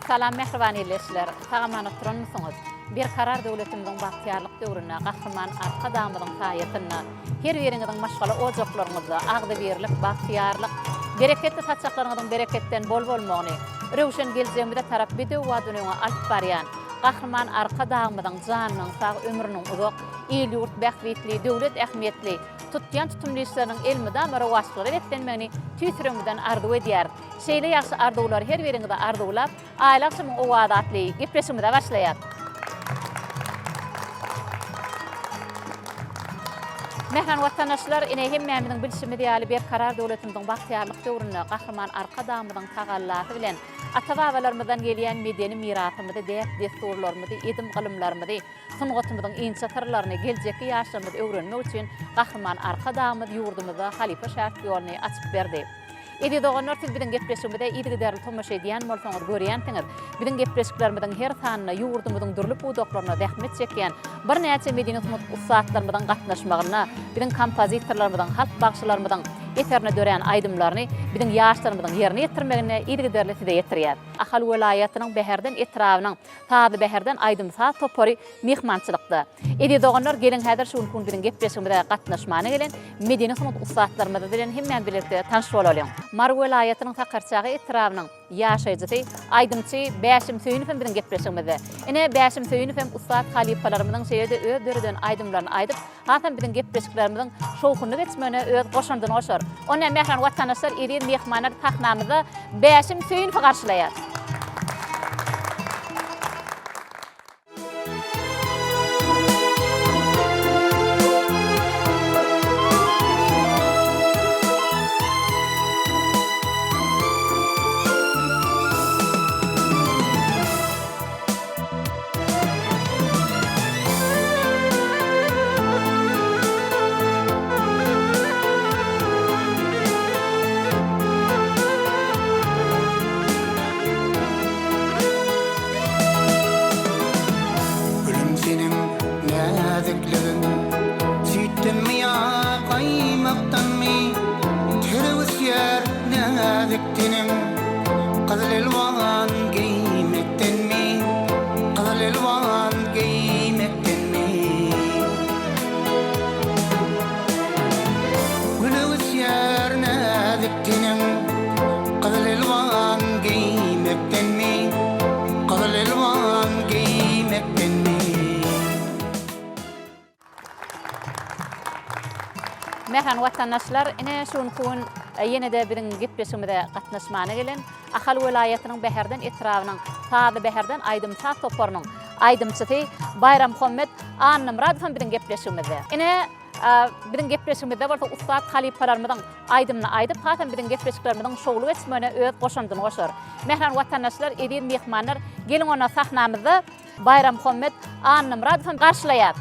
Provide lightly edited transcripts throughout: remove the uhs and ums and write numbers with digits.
Salam mehriban elleşler. Tagamana turan musunuz? Bir karar döwletimizin bahtiyarlyk döwrüne, gahrman arka damydyň saýatyna, her biriňiziň maşgala ojaqlaryňyzda agdy berilip bahtiyarlyk, bereketli saçaklaryňyzyň bereketten bol bolmagyny, rewşen geljeğimizde tarap bide we dünýäňe alyp barýan, gahrman arka damydyň janynyň sag ömrüniň uzak, il ýurt bäxtli, döwlet ähmiýetli, tutýan tutumlyşlarynyň elmide marawaşlygy etdenmegini tüýtürüňizden arzu edýär. Şeýle ýaşy arzuwlar her biriňizde arzuwlap, aýlaksyň o wadatly gepleşigimizde başlaýar. Mehran watandaşlar ine hemmämiziň bilşimi diýäli bir karar döwletimiziň bahtiyarlyk döwrüne gahrman arka damydyň tagallaty bilen ata-babalarymyzdan gelýän medeni mirasymyzy, desturlarymyzy, edim gylymlarymyzy, sungatymyzyň inçe tyrlaryny geljekki ýaşlarymyzy öwrenmek üçin gahrman arka damydy ýurdumyza halifa şärt ýoluny açyp berdi. Edi doganlar siz bilen gepleşigimizde ýygy derli tomaşa edýän bolsaňyz görýänsiňiz. Bilen gepleşiklerimizden her sanyna ýurdumyzyň dürlük udoklaryna rahmet çekýän bir näçe medeni ustatlarymyzdan gatnaşmagyna, bilen kompozitorlarymyzdan, halk bagşylarymyzdan eterne dören aydımlarını bizim yaşlarımızın yerine getirmegine ýygy derli size ýetirýär. Ahal welaýatynyň Beherden etrawynyň tazy Beherden aydymsa topary mehmançylykda. Edi doganlar gelin häzir şu gün bilen gepleşigimizde gatnaşmany gelen medeni ustatlarymyz bilen hemmen birlikde tanış bolalım. Mar welaýatynyň takarçagy etrawynyň ýaşaýjysy aydymçy Bäşim Söýünov bilen gepleşigimizde. Ene Bäşim Söýünov ustat halifalarymyzyň şeýerde öz döreden aydymlaryny aýdyp, hatam bilen gepleşiklerimizin şowkuny geçmegine öz goşandyny goşar. Ona mehran watandaşlar eri mehmanlar tahnamyza Bäşim Söýünov garşylaýar. Mehran watandaşlar ine şun kun ýene-de birin gepleşigimizde gatnaşmany gelen Ahal welaýatynyň Beherden etrawynyň tazy Beherden aydymsa toparynyň aydymçysy Bayram Muhammed Annymradow bilen gepleşigimizde. Ine birin gepleşigimizde bolsa ustat halifalarymyzyň aydymyny aýdyp, hatam birin gepleşiklerimizin şowlu geçmegine öz goşandyny goşar. Mehran watandaşlar edi mehmanlar gelin ona sahnamyzda Bayram Muhammed Annymradow garşylaýar.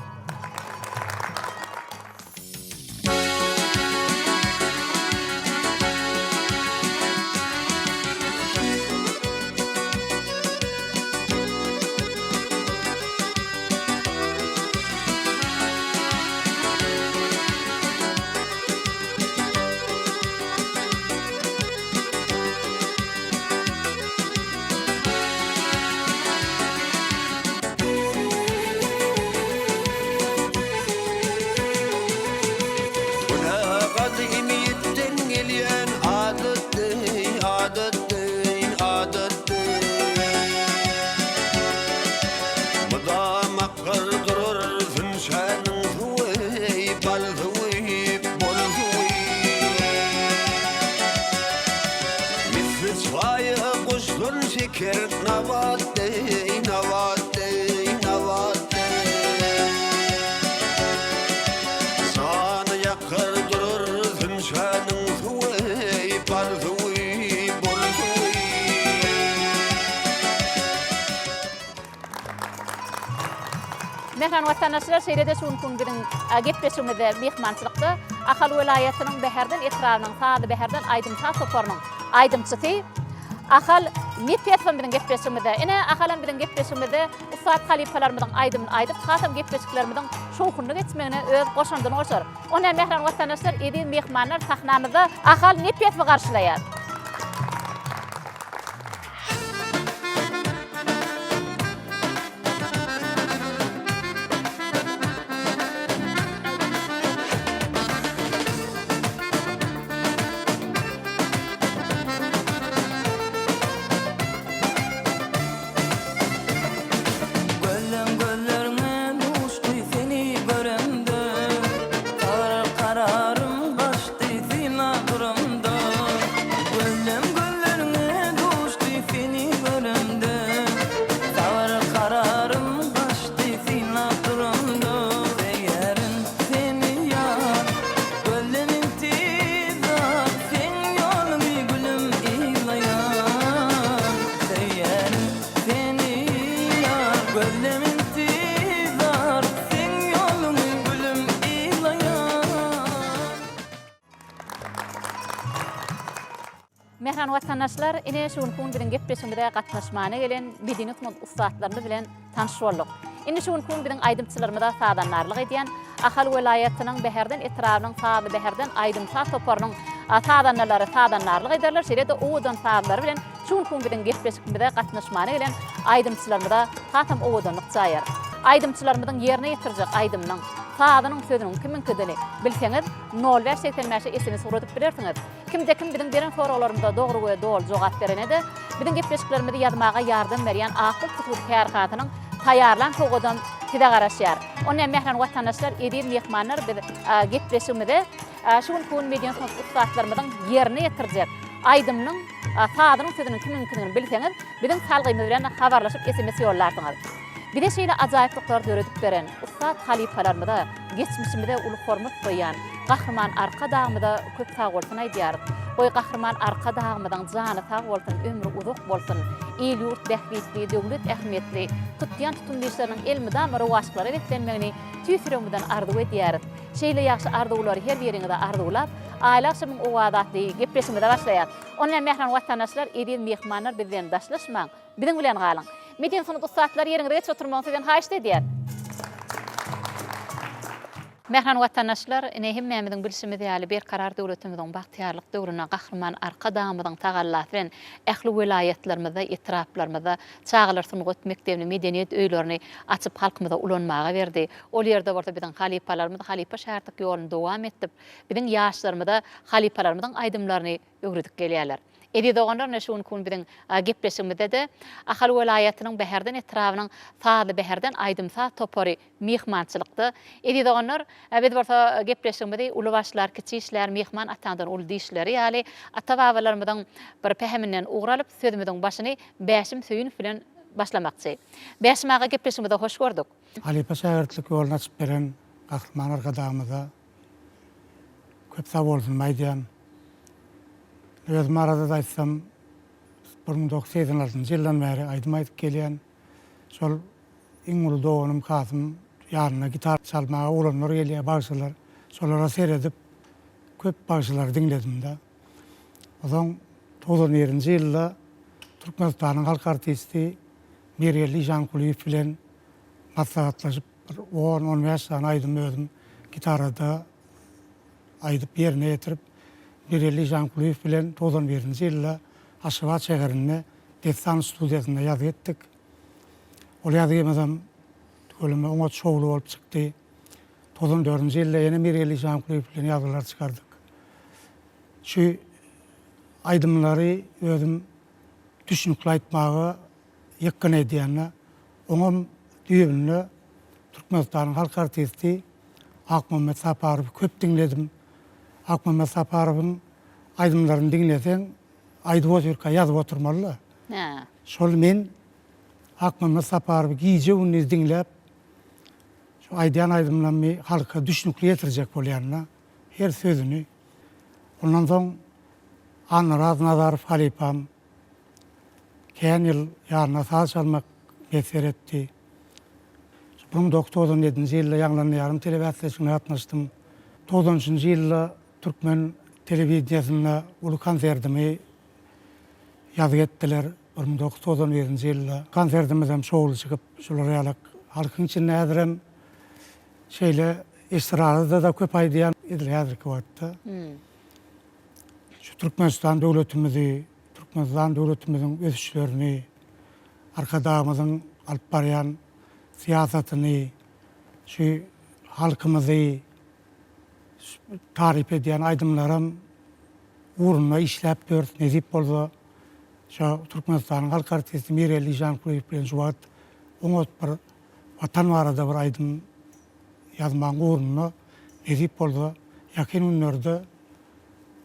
Mehran watandaşlar şeýle-de şun kun birin gepleşigimizde mehmançylykda Ahal welaýatynyň Beherden etrawynyň tazy Beherden aydymsa toparynyň aydymçysy Ahal Nipetfan bilen gepleşigimizde. Ene Ahalan bilen gepleşigimizde ustat halifalarymyzyň aydymyny aýdyp, hatam gepleşiklerimizin şowkuny geçmegine öz goşandyny goşar. Ona mehran watandaşlar edi mehmanlar sahnamyzda Ahal Nipetfan garşylaýar. Mehran vatandaşlar, ine şunkun bilen gepleşmede gatnaşmana gelen medeniyet ustatlaryny bilen tanış boldyk. Indi şunkun bilen aýdymçylarymyza sadanlarlyk edýän Ahal welaýatynyň Beherden etrabynyň saady Beherden aýdymça toparynyň sadanlarlyk ederler. Şeýle de owadan sadalary bilen şunkun bilen gepleşmede gatnaşmana gelen aýdymçylarymyza hatam owadanlyk jaýar. Aýdymçylarymyň ýerine ýetirjek aýdymnyň sadynyň sözüniň kiminkidigini bilseňiz 085 SMS uradyp bilersiňiz. Kimde kim bilen beren soralarymyza dogry we dol jogap berenede, bilen gepleşiklerimizi ýazmaga ýardam berýän Akıl Tutur Kärhatynyň taýarlan togadan tide garaşýar. Onu mehran watandaşlar edir mehmanlar biz gepleşigimizde şunkun medeniyet ustatlarymyzyň ýerine ýetirjek aýdymnyň sadynyň sözüniň kiminkidigini bilseňiz, bilen salgymyz bilen habarlaşyp SMS ýollarsyňyz. Bir de şeýle ajaýyplyklar öğretip beren ustad halifalarymyza geçmişimizde uly hormat goýan gahrman arka dağımda köp sag bolsun aýdýar. Goý gahrman arka dağımyň jany sag bolsun, ömrü uzak bolsun. El ýurt bähbetli, döwlet ähmiýetli, tutýan tutumlyşlaryň elmida marawaşlary etlenmegini tüýsüremden arzu edýär. Şeýle ýaxşy arzulary her ýeriňizde arzulap, aýlaşymyň owadatly gepleşmede başlaýar. Onu mehran watandaşlar, edil mehmanlar bizden daşlaşmaň, bilen bilen galyň. Medeniyet ustatlar ýeriňizde geç oturmagy sizden haýyş edýär. Mehran watandaşlar, hemmemiziň bilşimizde ýaly bir karar döwletimiziň bagtyarlyk döwrüne gahrman arka dağımyzyň tagallasy bilen ähli welaýatlarymyzda, etraplarymyzda çağılar sunugat mekdebini, medeniýet öýlerini açyp halkymyza ulanmaga berdi. Ol ýerde bolsa biziň halipalarymyz halipa şäherlik ýoluny dowam etip, biziň ýaşlarymyza halipalarymyzyň aýdymlaryny öwredip gelýärler. Edi doğanlar ne şuun kun bilen gepleşigimizde de Ahal welaýatynyň Beherden etrabynyň saady Beherden aýdymça topary mehmançylykda. Edi doğanlar biz bolsa gepleşigimizde uly başlar, kiçik işler, mehman atandan uly dişleri ýaly ata-babalarymyzyň bir pehminden ugralyp sözümizden başyny Bäşim Söýün bilen başlamakçy. Bäşim aga gepleşigimizde hoş gördük. Halipa şäherlik ýoluny açyp beren gahrman arkadamyza köp sag bolsun aýdýan. Özüm arada da aýtsam 1986 ýyldan beri aýdym aýdyp gelýän. Şol iň uly doganym Kasym ýaryna gitar çalmaga ulanlar gelýär, bagşylar. Şolara seredip köp bagşylar dinledim da. Ozaň 90-njy ýylda Türkmenistanyň halk artisti Mireli Jankuliýew bilen maslahatlaşyp 10-15 sany aýdym özüm gitarada aýdyp ýerine ýetirip Mireli Jankuliýew bilen 91-nji ýylda Aşgabat şäherinde Destan studiýasyna ýazy etdik. Ol ýazgymyzam ölüme oňa şowlu bolup çykdy. 94-nji ýylda ýene Mireli Jankuliýew bilen ýazgylar çykardyk. Şu aýdymlary özüm düşünükli aýtmagy ýakyn edýänle oňam düýbünde Türkmenistanyň halk artisti Akmamet Saparowy köp dinledim. Akmamet Saparowyň aýdymlaryny dinleseň, aýdyp oturka ýazyp oturmaly. Şol men Akmamet Saparowy giýje uny dinläp, şu aýdýan aýdymlary halka düşünükli ýetirjek bolýarna, her sözüni. Ondan soň Anraz Nazarow halipam kän ýyl ýaryna saz çalmak meser etdi. 1997-nji ýylda ýanglan ýarym telewizionasyna gatnaşdym. 90-njy ýylda Türkmen telewiziýasyna uly konsertimi ýazyp etdiler. 1991-nji ýylda konsertimizem şowly çykyp, şolar ýaly halkyň içinde häzirem şeýle esrarda da köp aýdýan edil häzirki wagtda. Şu Türkmenistan döwletimiziň ösüşlerini, arkadamyzyň alyp barýan siýasatyny, şu halkymyzy tarif edýän aýdymlarym uğruna işläp dört nezip bolsa, şu Türkmenistanyň halk artisti Mireli Jankuliýew bilen şu wagt oňa bir watan barada bir aýdym ýazmagy uğruna nezip bolsa, ýakyn günlerde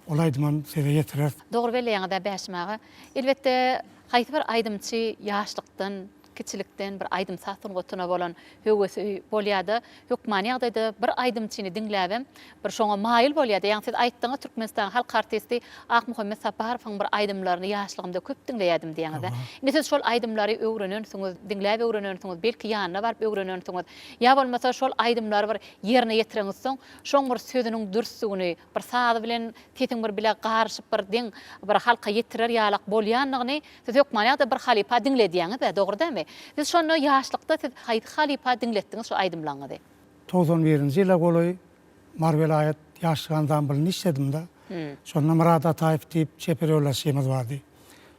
ol aýdymyň seze ýetirer. Dogry belli ýa-da Bäşim aga. Elbetde haýsy bir aýdymçy ýaşlykdan kiçilikden bir aýdym satyn gotuna bolan höwesi bolýardy. Hökmany ýagdaýda bir aýdymçyny diňläbem, bir şoňa maýyl bolýardy. Ýani siz aýtdyňyz Türkmenistan halk artisti Akmuhammed Saparowyň bir aýdymlaryny ýaşlygymda köp diňleýärdim diýňiz. Indi siz şol aýdymlary öwrenensiňiz, diňläp öwrenensiňiz, belki ýanyna baryp öwrenensiňiz. Ýa bolmasa şol aýdymlary bir ýerine ýetireňizsoň, şoň bir sözüniň dürsügini, bir sady bilen tetiň bir bile garşyp bir diň bir halka ýetirer ýalak bolýanlygyny siz hökmany ýagdaýda bir halipa diňlediňiz, dogry dämi? Siz şonu ýaşlykda siz halipa diňletdiňiz şu aýdymlaryny. 91-nji ýyla goloy mar vilayet ýaşlygandan bilen işledim da. Şonda Murat Ataýew diýip çeperýolaşymyz bardy.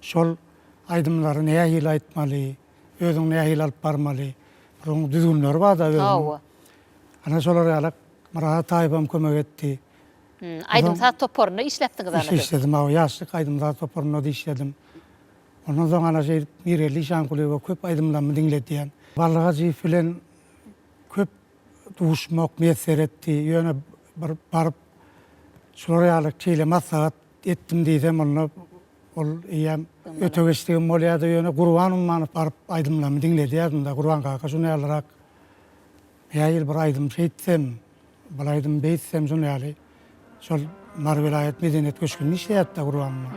Şol aýdymlary näme ýyl aýtmaly, özüň näme ýyl alyp barmaly, bir düzgünleri bar da özüň. Ana şolar ýalak Murat Ataýew kömek etdi. Aýdym sat toporunu işletdiňiz ana. İşledim, ýaşlyk aýdym sat toporunu da işledim. Ondan soň ana şey Mireli Şankulewa köp aýdymlarymı diňledýän. Ballyga jyp bilen köp duşmak meser etdi. Ýöne bir baryp şolar ýalyk çeýle maslahat etdim diýsem onu ol ýam öte geçdigim bolýardy. Ýöne Gurbanuň many baryp aýdymlarymı diňledýärdim da Gurban kaka şunu ýalarak ýaýyl bir aýdym şeýtsem, bir aýdym beýtsem şunu ýaly. Şol Mar vilayet medeniýet köşkünde işleýär da Gurbanma.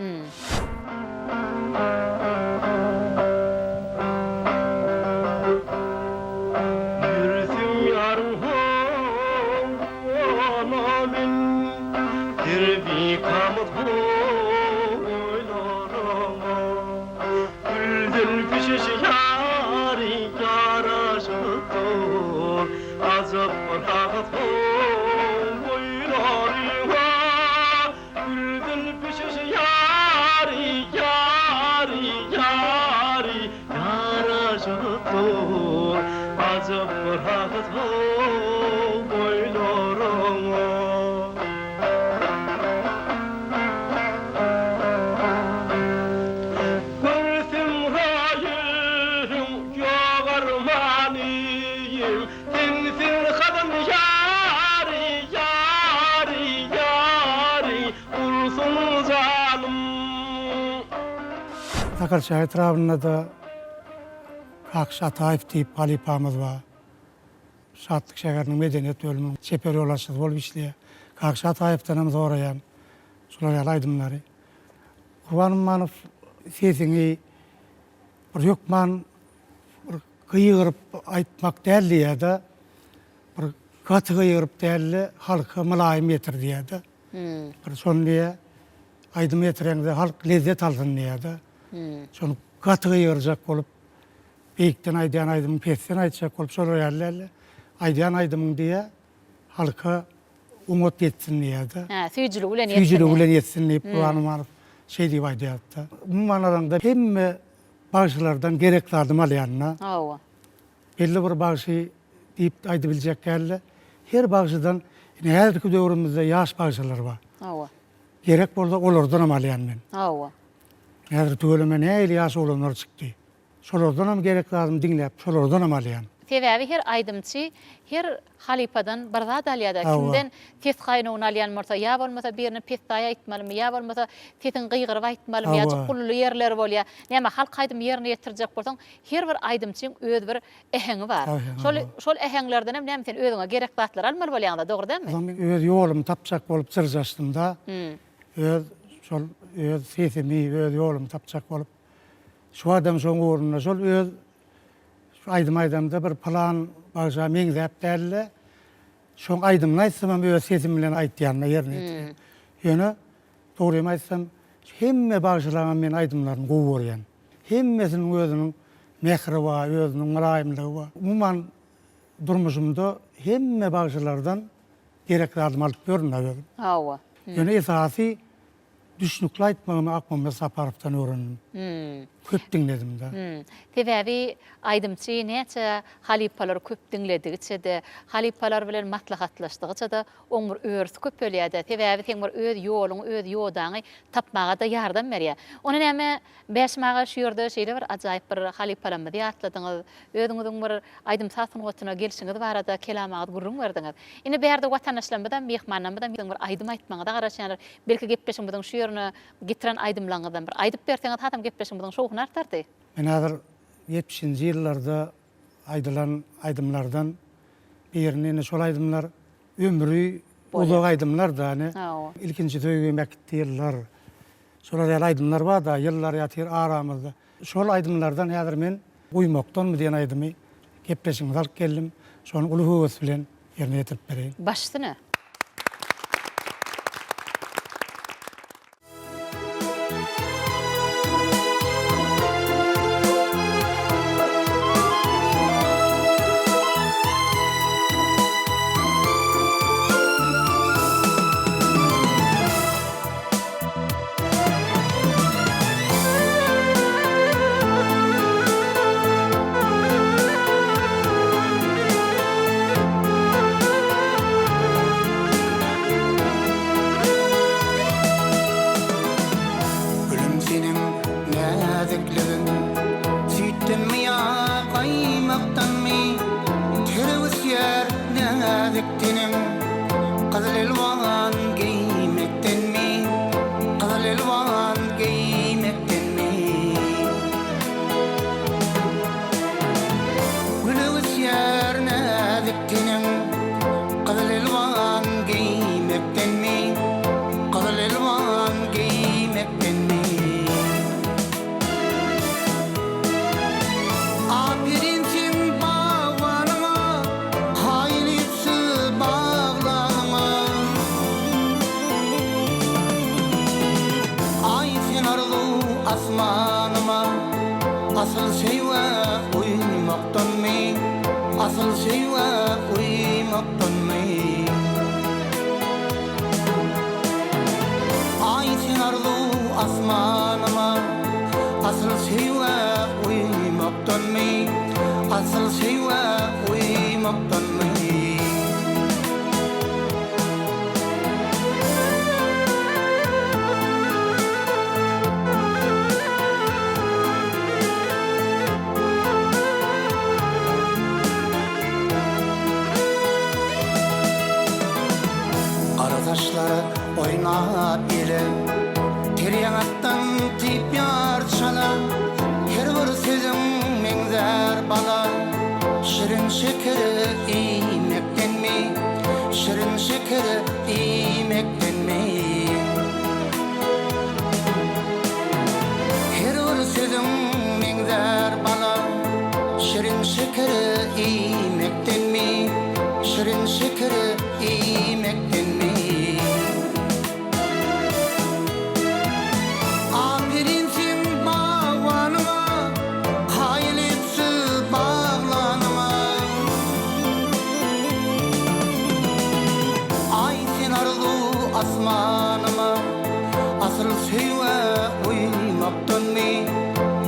Sakarya etrafında da Kakşı Ataýew diýip halipamyz bar. Şatlyk şäheriniň medeniýet bölüminiň çeperýolaşygy bolup işleýär. Kakşı Ataýewden hem soraýan şolar ýaly aýdymlary. Gurbanuň many sesini bir ýokman bir gyýyryp aýtmak däl bir gaty gyýyryp däl halka mylaýym ýetirdiýär. Bir şondiýe aýdym ýetireňde halk lezzet alsyn diýär. Şonu gaty gyýyrjak bolup beýikden aýdýan aýdymyň pesden aýtjak bolup şolar ýaly aýdýan aýdymyň diýe halka umut etsin diýär. Süýjüligi bilen etsin. Süýjüligi bilen etsin diýip Gurbanuň şey diýip aýdýar. Bu manada hemme bagşylardan gerekli adım alýanna. Belli bir bagşy diýip aýdyp biljek geldi. Her bagşydan nädiki döwrümizde ýaş bagşylar bar. Gerek bolsa olardan hem alýan men. Nädir tügeleme näýil ýaş olanlar çykdy. Şolardan hem gerekli adım diňläp, şolardan hem alýan. Sebebi her aýdymçy, her halipadan bir zat alýar. Kimden tes gaýnawyny alýan bolsa, ýa bolmasa birini pes aýtmalymy, ýa bolmasa tetin gyýgyryp aýtmalymy, ýa çukully ýerler bolýar. Näme halk aýdym ýerine ýetirjek bolsaň, her bir aýdymçyň öz bir eheňi bar. Şol eheňlerden hem näme sen özüňe gerek zatlar almaly bolýanda, dogry dämi? Öz ýolumy tapjak bolup çyrjaşdym da. Öz sesimi, öz ýolumy tapjak bolup şu adam şoň ornuna şol öz aýdym-aýdymda bir plan bagja meňzäp däl. Şoň aýdymny aýtsam öz sesim bilen aýtýanma ýerine ýetirýär. Ýöne dogry aýtsam hemme bagjalarga men aýdymlaryny gowy görýän. Hemmesiniň özüniň mehri bar, özüniň mylaýymlygy bar. Umuman durmuşymda hemme bagjalardan gerekli adım alyp görnäm. Ýöne esasy düşnükle aýtmagymy Akmuhammed Saparovdan öğrendim. Köp diňledim da. Tebebi aýdymçy näçe halipalar köp diňledigiçe-de, halipalar bilen maslahatlaşdygyça-da oňur öwrüsi köp bolýar. Tebebi sen bir öz ýoluň, öz ýodaňy tapmaga da ýardam berýär. Onu näme beşmaga şu ýerde şeýle bir ajaýyp bir halipalamy diýatladyňyz, özüňiziň bir aýdym satyn gotuna gelişiňiz barada kelamagy gurrun berdiňiz. Ine berde watandaşlarymyzdan, mehmanlarymyzdan bir aýdym aýtmagyda garaşýar. Belki gepleşiňizden şu ýerine getiren aýdymlaryňyzdan bir aýdyp berseňiz, hatam gepleşiňizden şowuny artardy. Men häzir 70-nji ýyllarda aýdylan aýdymlardan birini şol aýdymlar ömrü ulug aýdymlar da ilkinji töýgemek diýerler. Şolar ýaly aýdymlar bar da ýyllar ýatyr aramyzda. Şol aýdymlardan häzir men uýmakdanmy diýen aýdymy gepleşiňizi alyp geldim. Şonu uly höwes bilen ýerine ýetirip bereýin. Başsyny. Taşları oynap ile Tiryanattan tip yar çala Her bir sözüm menzer bala Şirin şekeri iymekten mi Şirin şekeri iymekten mi Her bir sözüm menzer bala Şirin şekeri iymekten mi Şirin şekeri iymekten mi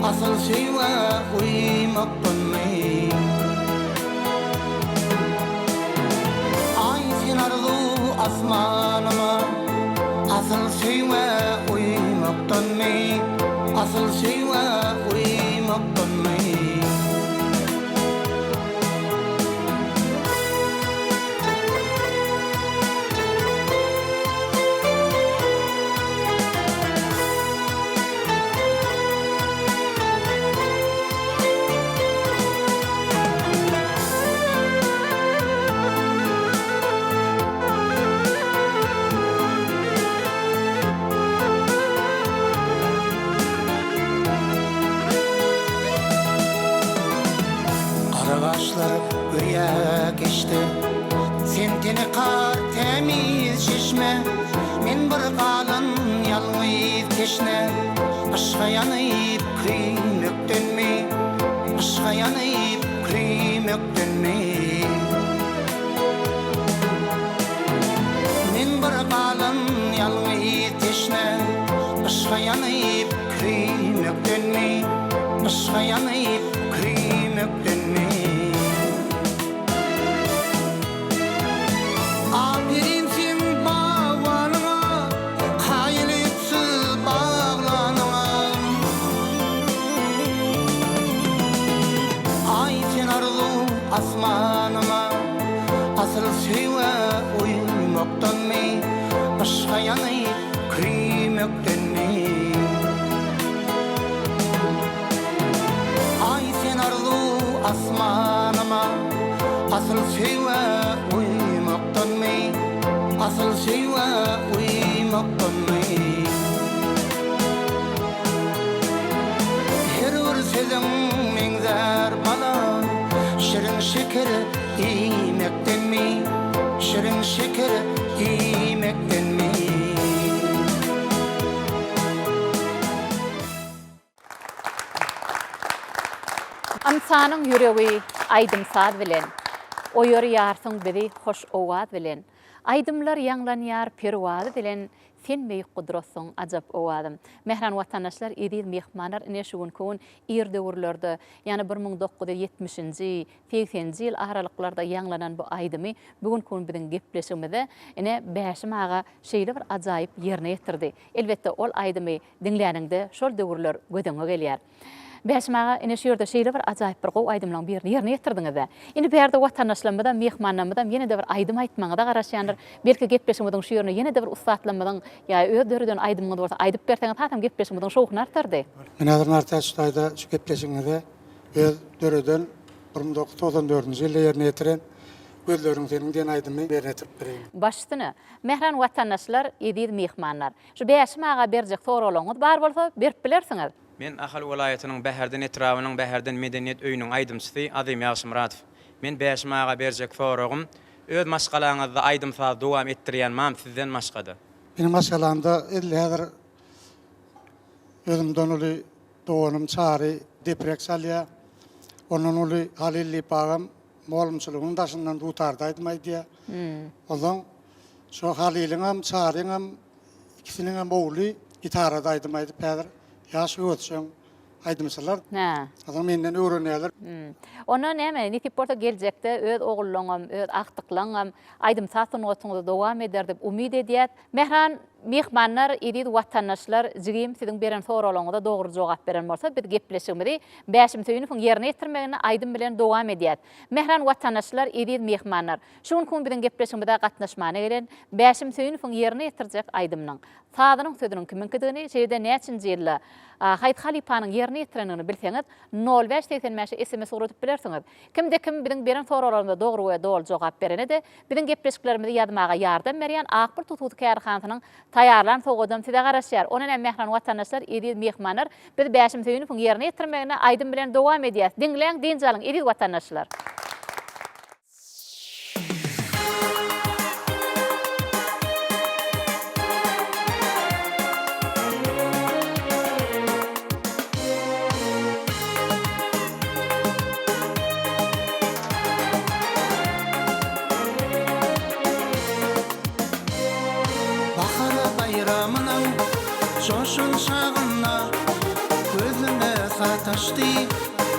Asıl şeyve uymaktan mı? Ay sen arzu asmanıma Asıl şeyve uymaktan mı? Asıl şeyve uymaktan mı? Gürya geçti Sen teni kar temiz şişme Men bir kalın yalnız keşne Aşka yanayıp kıymökten mi Aşka yanayıp kıymökten mi Men bir kalın yalnız keşne Aşka yanayıp kıymökten mi Aşka yanayıp kıymökten mi Asmanıma asıl şeyve uymaktan mı Aşka yanayıp kıymökten mi Ay sen asmanıma asıl şeyve uymaktan mı asıl şeyve uymaktan mı her bir sözüm mengzer bana şirin şeker yemekten mi şirin şeker yemekten mi Amsanın yüreği aydımsad bilen, o yörü yarsın bizi hoş ovad bilen, aydımlar yanlan yar pervadı bilen, sen bey kudrosun acap ovadım. Mehran vatandaşlar edil mehmanlar ine şugun kun irdewurlarda, yani 1970-nji, 80-nji yıl aralıklarda yanlanan bu aydımı bugün kun bizin gepleşimizde ine bäşimaga şeýle bir ajaýyp ýerine ýetirdi. Elbetde ol aydımı dinläningde şol döwürler gödeňe gelýär. Bäşmaga ine şu ýerde şeýle bir ajaýyp bir gowy aýdymlaryň birini ýerine ýetirdiňiz. Indi berde watandaşlarymyzdan, mehmanlarymyzdan ýene-de bir aýdym aýtmaňyza garaşýandyr. Belki gepleşmediň şu ýerine ýene-de bir ustatlanmadyň ýa öýdörden aýdymyňyz bolsa aýdyp berseňiz hatam gepleşmediň şowuny artardy. Men hazır nartaşdaýda şu gepleşiňizde öz döreden 1994-nji ýylda ýerine ýetiren gözleriň seniň diýen aýdymy berine tirip bereyim. Başdyny. Mehran watandaşlar, edil mehmanlar. Şu bäşmaga berjek soralaryňyz bar bolsa berip bilersiňiz. Men Ahal welaýatynyň Bäherden etrawynyň Bäherden medeniýet öýüniň aýdymçysy Azim Ýaşym Muratov. Men bäşmaga berjek soragym öz maşgalaňyzda aýdymsa dowam etdirýän mam sizden maşgada. Benim maşgalamda ille häzir özümden uly doğanım çary depressiýa, onuň uly Halilli pagam molumçylygyň daşyndan tutardy aýtmaýdy. Oňdan şu Haliliň hem çaryň hem ikisiniň hem bowly gitarada aýtmaýdy päder. Yaş ötüşen aydımsalar. Adam menden öğrenýärler. Ona näme Nitiporta geljekde öz ogullaňam, öz aktyklaňam aydym satyn otuňda dowam eder dep umyd edýär. Mehran mehmanlar, edil watandaşlar jigim siziň beren soralaryňyza dogry jogap beren bolsa biz gepleşigimizi bäşim töýüniň ýerine ýetirmegine aydym bilen dowam edýär. Mehran watandaşlar, edil mehmanlar şuň kun biziň gepleşigimizde gatnaşmana gelen bäşim töýüniň ýerine ýetirjek aydymnyň sadynyň sözüniň kiminkidigini şeýde näçinji ýylda Hayt Halipanyň ýerine ýetirenini bilseňiz 0585 SMS uratyp bilersiňiz. Kimde kim biziň beren soralarymyza dogry we dol jogap berene-de biziň gepleşiklerimizi ýadmaga ýardam berýän Akbul Tutut kärhanasynyň taýarlan sogadam size garaşýar. Onuň hem mehman watandaşlar, edil mehmanlar biz bäşim töýüniň ýerine ýetirmegine aýdym bilen dowam edýär. Dinleň, dinjalyň edil watandaşlar. Şoşun şağına gözüme sataştı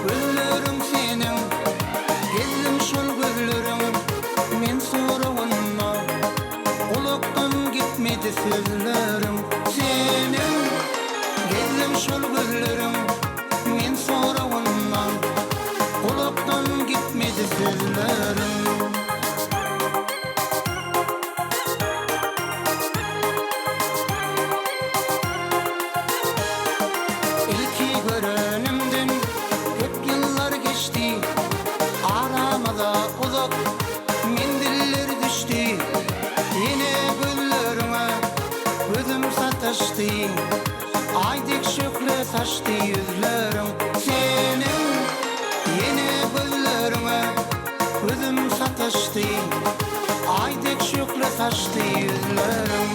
güllerim senin geldim şol güllerim men sorawynma ulaktan gitmedi sözlerim senin geldim şol güllerim men sorawynma ulaktan gitmedi sözlerim Aydık şökle saçtı yüzlerim senin yeni güllerine gözüm sataştı aydık şökle saçtı yüzlerim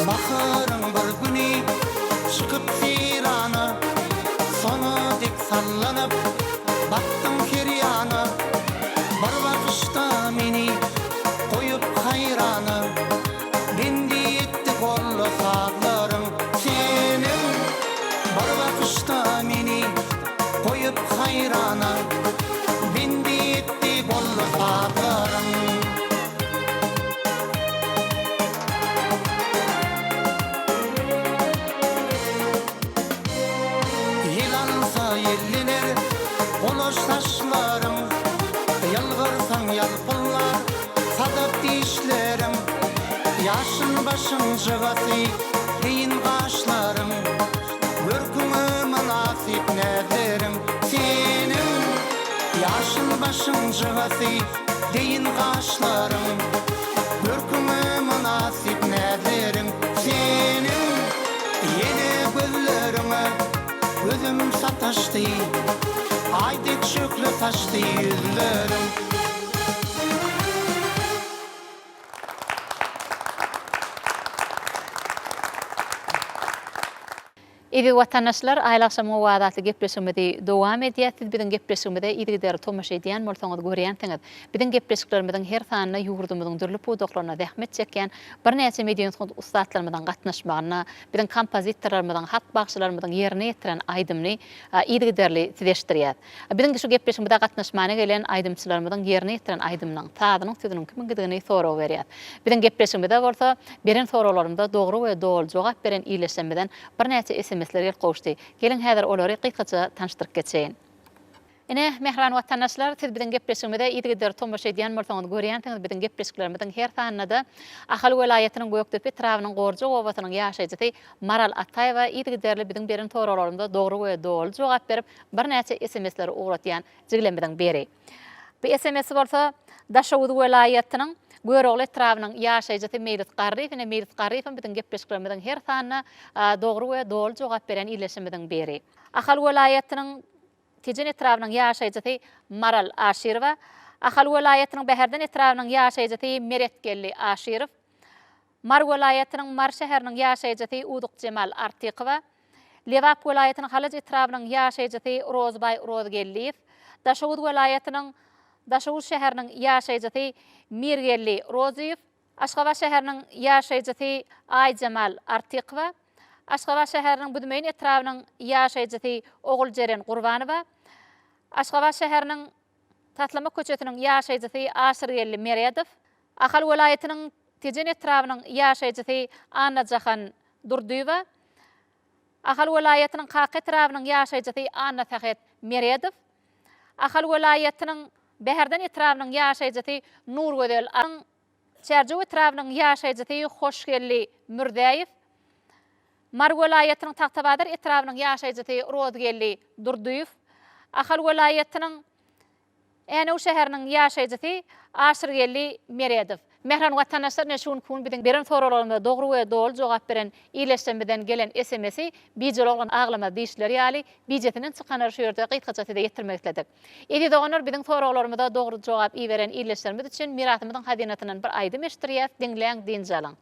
Baharın bir güni çıkıp firana Sona dek sallanıp baktım kiryana Bir bakışta meni koyup hayrana Bendi etti kollu sağlarım senin Bir bakışta meni koyup hayrana Bendi etti kollu sağlarım yelliner Oloş taşlarım Yalgırsan yalpıllar Sadık dişlerim Yaşın başın jıgatı Deyin kaşlarım Görkümü münasip nederim Senin Yaşın başın jıgatı Deyin kaşlarım Görkümü münasip nederim Senin Yeni gözlerime Gözüm sataştı Aydık şüklü taştı yüzlerim İdi vatandaşlar aylaşama wadaty gepleşmede dowam edýär. Biziň gepleşmede idigider tomaş edýän bolsaňyz görýänsiňiz. Biziň gepleşiklerimizden her sanyna ýurdumyzyň dürli podoklarına zähmet çekýän bir näçe mediýa ustatlarymyzdan gatnaşmagyna, biziň kompozitorlarymyzdan, hat bagçylarymyzdan ýerine ýetiren aýdymny idigiderli tideşdirýär. Biziň şu gepleşmede gatnaşmana gelen aýdymçylarymyzdan ýerine ýetiren aýdymnyň tadynyň tüdüniň kimigini sorag berýär. Biziň gepleşmede bolsa beren soralarymda dogry we dol jogap beren ileşmeden bir näçe meseleler goşdy. Gelin häzir olary gykgaça tanışdyryp geçeýin. Ine mehriban watandaşlar, siz biziň gepleşmede idigider tomaş edýän bolsaňyz görýänsiňiz, biziň gepleşiklerimizden her sanyna Ahal welaýatynyň Gökdepe trawynyň Gorja owasynyň ýaşaýjy Maral Ataýewa idigiderli biziň beren soralarymda dogry we dol jogap berip bir näçe SMS-ler uğratýan jiglemeden beri. Bu SMS bolsa Daşawud welaýatynyň Görogly trawynyň ýaşaýjy Meylit Garrypyň, Meylit Garrypyň biziň gepleşiklerimizden her sanyna dogry we dol jogap beren ileşmeden beri. Ahal welaýatynyň Tejene trawynyň ýaşaýjy Maral Aşirova, Ahal welaýatynyň Beherden trawynyň ýaşaýjy Meretgelli Aşirov, Mar welaýatynyň Mar şäheriniň ýaşaýjy Uduq Cemal Artiqova, Lewap welaýatynyň Halaç trawynyň ýaşaýjy Rozbay Rozgelliýew, Daşawud welaýatynyň Daşawud şäheriniň ýaşaýjy Mirgelli Roziýew, Aşgabat şäheriniň ýaşaýjy Aýjamal Artiqova, Aşgabat şäheriniň Budmeýin etrawynyň ýaşaýjy Ogul-Jeren Gurbanowa, Aşgabat şäheriniň Tatlama köçetiniň ýaşaýjy Aşyrgelli Meredow, Ahal welaýatynyň Tejen etrawynyň ýaşaýjy Anna Jahan Durduýewa, Ahal welaýatynyň Kaq etrawynyň ýaşaýjy Anna Tahet Meredow, Ahal welaýatynyň Beherden etrawynyň ýaşaýjy Nur Gödel Aň, Çerjew etrawynyň ýaşaýjy Hoşgelli Mürdäýew, Mar welaýatynyň Taqtabadar etrawynyň ýaşaýjy Rozgelli Durduýew, Ahal welaýatynyň Änew şäheriniň ýaşaýjy Aşyrgelli Meredow. Mehriban watandaşlar, näşun kun biziň beren soralarymyza dogry we dol jogap beren ileşmeden gelen SMS-i bijeloglan aglama diýişleri ýaly bijetiniň çykan şu ýerde gykgaça tede ýetirmekdedik. Edi doganlar biziň soralarymyza dogry jogap beren ileşlerimiz üçin miratymyzyň hazynatynyň bir aýdym eşdirýär, diňleýän dinjalan.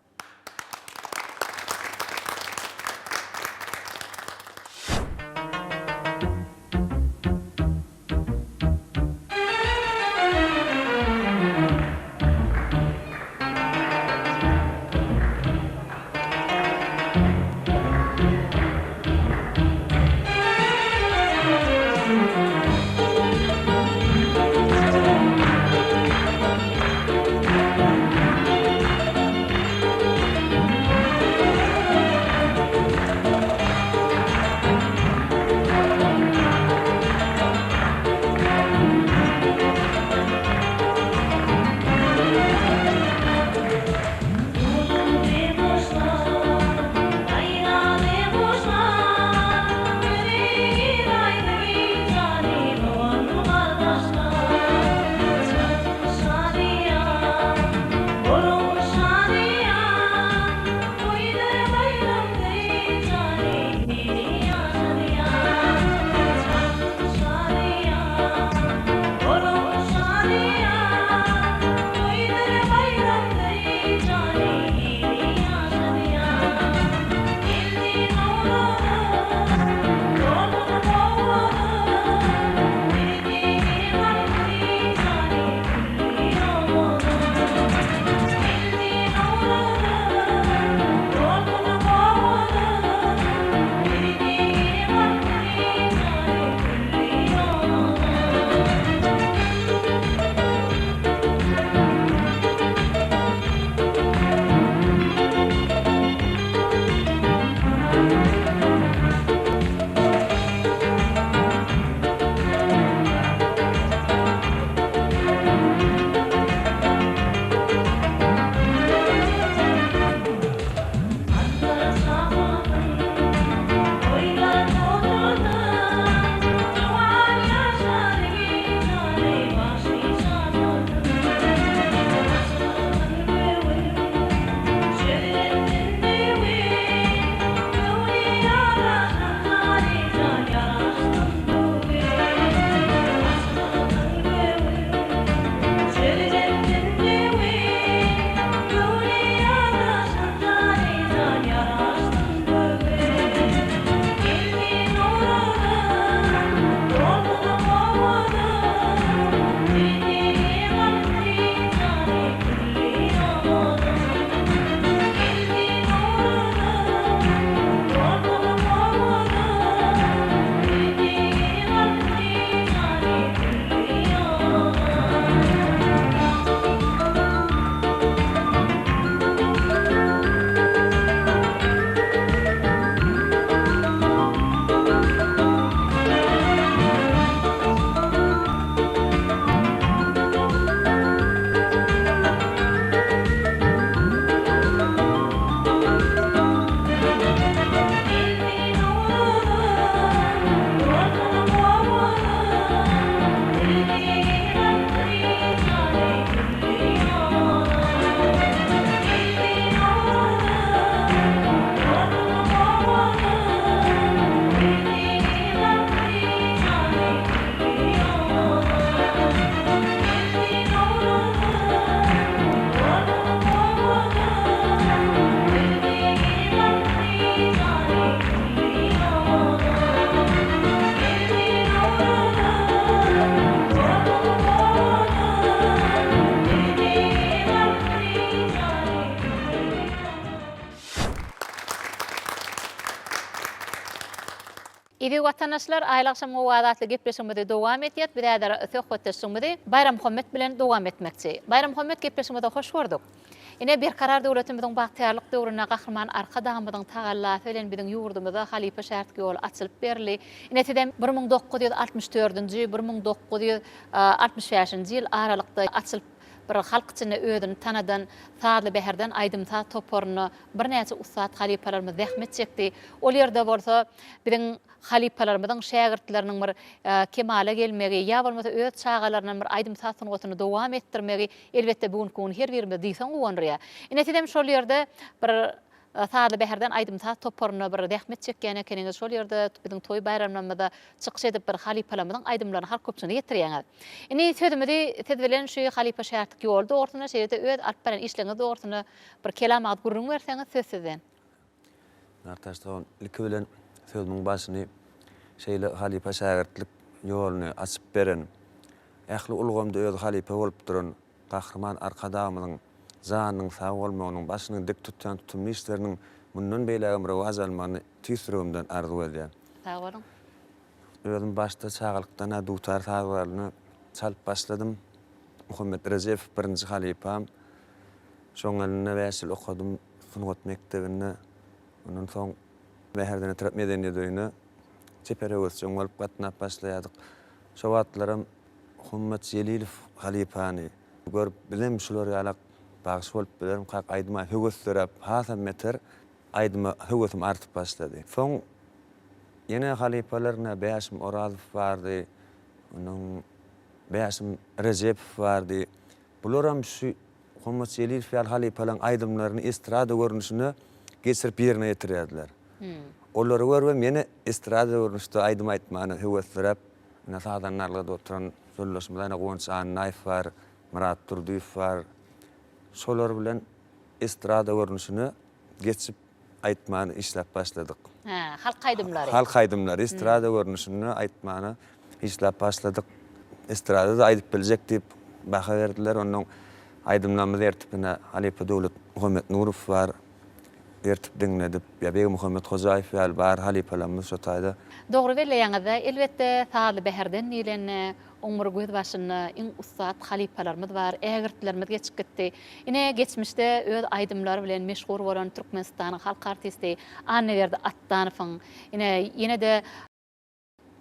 İdi vatandaşlar aylakşam owadatly gepleşmede dowam etýät. Biräder söhbetleşmede Bayram Muhammed bilen dowam etmekçi. Bayram Muhammed gepleşmede hoş gördük. Ine bir karar döwletimiziň bagtyarlyk döwrüne gahryman arka damydyň tagallaty bilen biziň ýurdumyzda halipa şärtki ýol açylyp berildi. Ine tedem 1964-nji 1965-nji ýyl aralykda açylyp bir halk içinde ödün tanadan sağlı beherden aydımta toporunu bir näçe usat halipalarymyz zähmet çekdi. Ol ýerde bolsa biziň halipalarymyzyň şägirtleriniň bir kemale gelmegi ýa bolmasa öz çağalarynyň bir aydymta sunugatyny dowam etdirmegi elbetde bugün her birimiz diýsen gonrya. Inetidem şol ýerde bir sağlı beherden aydymta toporunu bir zähmet çekýän ekeniňiz şol ýerde biziň toý bayramlarymyzda çykyş edip bir halipalarymyzyň aydymlaryny har köpçüne ýetirýäňiz. Ini sözümdi tedbilen şu halipa şärtki ýolda ortuna şeýde öz alparen işleňiz ortuna bir kelam aýdyp gurrun berseňiz söz sizden. Nartaşdan ilki bilen sözümiň başyny şeýle halipa şägirtlik ýoluny açyp beren, ähli ulgamda öz halipa bolup duran gahrman arkadamynyň zanynyň sag bolmagynyň başyny dik tutýan tutumly işleriniň mundan beýle ömrü azalmany tüýsürümden arzu edýän. Sag bolun. Özüm başda çağalykdan adutar saglaryny çalyp başladym. Muhammed Rezeev birinji halipam. Şoňalyny wäsil okudym Sunugat mektebinde. Ondan soň Beherden Etrap Medeniýet öýüne çeperewiçiň bolup gatnap başlaýadyk. Şo wagtlarym Muhammed Jelilow halipany görüp bilen şular ýalak bagyş bolup bilerim kaq aýdyma höwüsdirip hasan meter aýdyma höwüsüm artyp başlady. Soň ýene halipalaryna Bäşim Orazow bardy, onuň Bäşim Rezeev bardy. Bularam şu Muhammed Jelilow halipalaryň aýdymlaryny estrada görnüşine geçirip ýerine ýetirýärdiler. Olary görüp meni estrada görnüşde aýdym aýtmany höwüsdirip, nasadan narlyda oturan Zullaşmydan Gonç Annaýew bar, Murat Turdiýew bar. Şolar bilen estrada görnüşine geçip aýtmany işläp başladyk. Halk aydymlary. Halk aydymlary estrada görnüşine aýtmany işläp başladyk. Estradada aýdyp biljek diýip baha berdiler. Onuň aýdymlarymyzy ertipine Halipa Dowlet Muhammed Nurow bar. Ertip diňledip, ýa-da Muhammed Hojaýew bar halipalarymyz şo taýda. Dogry belleýäňizde elbetde sağly beherden ýylen Umur göz başyny iň ustat halipalarymyz bar, ägirtlerimiz geçip gitdi. Ine geçmişde öz aýdymlary bilen meşhur bolan Türkmenistanyň halk artisti Anneberdi Attanowyň, ine de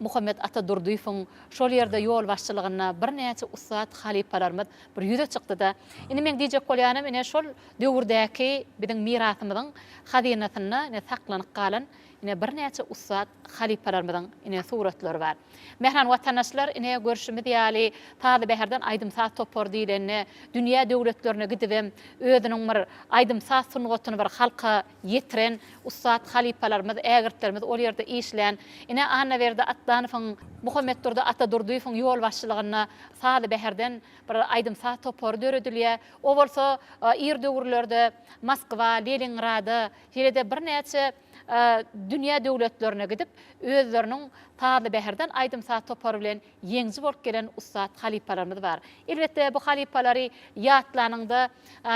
Muhammed Atadurdiýewiň şol ýerde ýol başçylygyna bir näçe ustat halipalarymyz bir ýüze çykdy da. Ine men diýjek bolýanym ine şol döwürdäki biziň mirasymyzyň hazinasyny saklanyp galan ine bir näçe ustat halipalarymyzyň ine suratları bar. Mehran watandaşlar ine görüşimiz ýaly taýda beherden aýdymsa topor diýileni dünýä döwletlerine gidip özüniň bir aýdymsa sunugatyny bir halka ýetiren ustat halipalarymyz, ägirtlerimiz ol ýerde işlän. Ine Anneberdi Attanowyň, Muhammed Atadurdiýewiň ýol başçylygyna taýda beherden bir aýdymsa topor döredilýär. O bolsa ýer döwürlerde Moskwa, Leningrad, ýerde bir näçe dünýä döwletlerine gidip özleriniň taýda beherden aýdymsa topor bilen ýeňji bolup gelen ustat halipalarymyz bar. Elbetde bu halipalary ýatlanyňda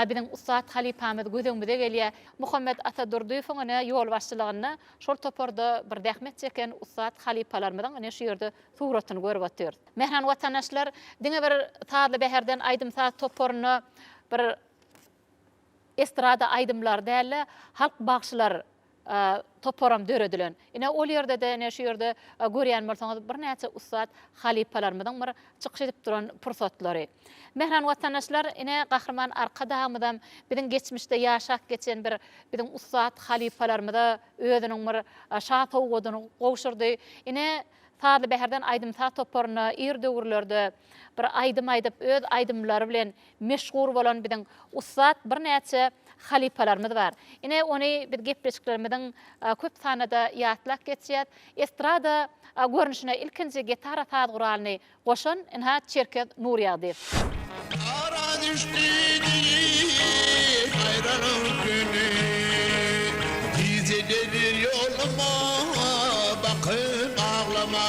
biziň ustat halipamyz gözüňizde gelýär. Muhammed Atadurdiýewiň ýol başçylygyna şol toporda bir zähmet çeken ustat halipalarymyzyň ine şu ýerde suratyny görüp oturýar. Mehran watandaşlar, diňe bir taýda beherden aýdymsa toporuny bir estrada aýdymlar däl, halk bagşylar toporam döredilen. Ine ol ýerde de ine şu ýerde görýän bolsaňyz bir näçe ustat halipalarymyzyň bir çykyş edip duran pursatlary. Mehran watandaşlar, ine gahrman arkadamydan biziň geçmişde ýaşap geçen bir biziň ustat halipalarymyza özüniň bir şahawatyny gowşurdy. Ine taýda beherden aýdymsa toporuny ýer döwürlerde bir aýdym aýdyp öz aýdymlary bilen meşhur bolan biziň ustat bir näçe halipalarymyz bar. Ine ony biz gepleşiklerimiziň köp sanada ýatlak geçýär. Estrada görnüşine ilkinji gitara taýd guralyny goşan inha Çerkez Nurýadyw. Ara düştü hayranım günü, dizelir yoluma, bakın ağlama.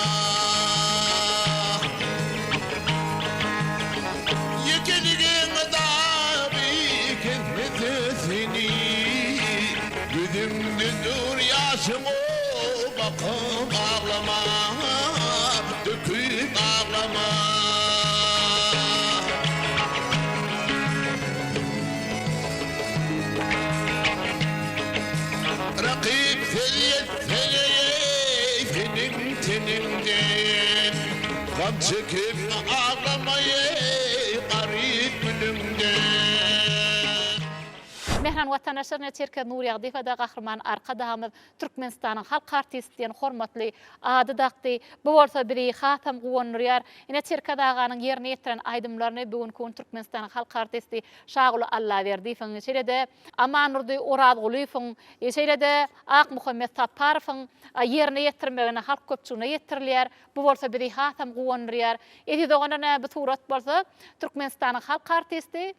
Yekeligen davi kesmedi seni, gözümde dur yaşım o bakım ağlama, döküp ağlama. Rakip senin teninden, gam çekip ağlamayı garip gülümden. Mehran vatandaşlarına Çerkez Nuri Agdifa'da Kahraman Arkadahamız Türkmenistan'ın halk artistliğinin hormatly adı daqdy. Bu bolsa biri Hatam Guwonurýar. Ine Çerkez aganyň ýerine ýetiren aýdymlaryny bugün Türkmenistan'ın halk artisti Şaguly Allaberdiýewiň şeýle-de Amanurdy Orad Gulyfoň, şeýle-de Ak Muhammed Taparowyň ýerine ýetirmegine halk köpçüligine ýetirilýär. Bu bolsa biri Hatam Guwonurýar. Edi dogana bu surat bolsa Türkmenistan'ın halk artisti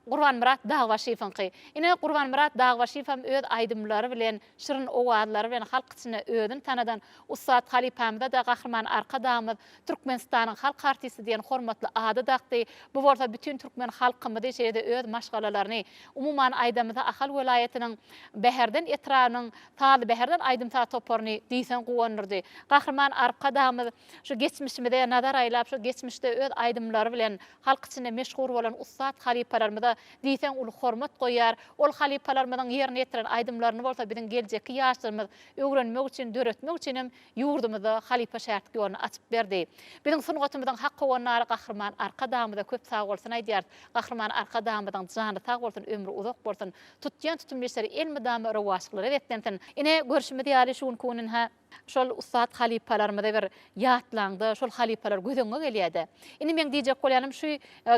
Gurban Murat Dağbaşyewňky. Ine Gurban Murat Dağbaşyewem öz aýdymlary bilen, şirin owazlary bilen halk içine özüni tanadan Ustad Halipamda da Gahryman Arkadamyz Türkmenistanyň halk artisti diýen hormatly ady daqdy. Bu bolsa bütün türkmen halkymyzy şeýle öz maşgalalaryny umumyň aýdymyza Ahal welaýatynyň Beherden etranyň taly Beherden aýdym toparyny diýsen gowandyrdy. Gahryman Arkadamyz şu geçmişimizde nazar aýlap, şu geçmişde öz aýdymlary bilen halk içine meşhur bolan Ustad Halipalarymyza diýsen ul hormat goýar. Ol halipalarymyň ýerine ýetiren aýdymlaryny bolsa biziň geljeki ýaşlarymyz öwrenmek üçin, döretmek üçin ýurdumyzda halipa şähertlik ýoluny açyp berdi. Biziň sungatymyzyň haqqy gonary Gahryman Arkadamyzda köp sag bolsun aýdýar. Gahryman Arkadamyzyň jany sag bolsun, ömrü uzak bolsun. Tutýan tutumlyşlary elmi damy rewaçlyklary etdentin. Ine görüşmedi ýaly şuň konuň ha şol Ustad halipalarymyza bir ýatlandy, şol halipalar gözüňe gelýärdi. Ine men diýjek bolýanym şu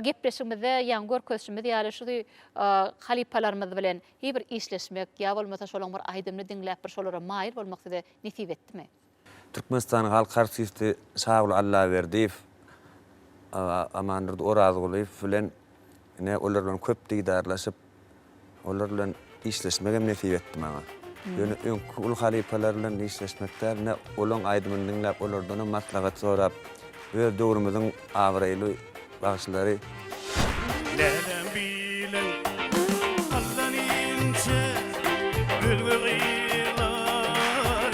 gepleşigimizde ýa görkezşimiz ýaly şu halipalarymyz bilen bir işleşmek ýa bolmasa şolaň bir aýdymny diňläp bir şolara maýil bolmak üçin nisip etdimi? Türkmenistan'ın halk artisti Şaguly Allaberdiýew, Amanurdy Orad Gulyf bilen ne olar bilen köp diýdarlaşyp, olar bilen işleşmegem nesip etdi maňa. Ýöne ul halipalar bilen işleşmekde ne olaň aýdymyny diňläp, olardan maslahat sorap, we döwrümüziň awraýly bagşlary Nereden bilen Allah'ınca gülgüler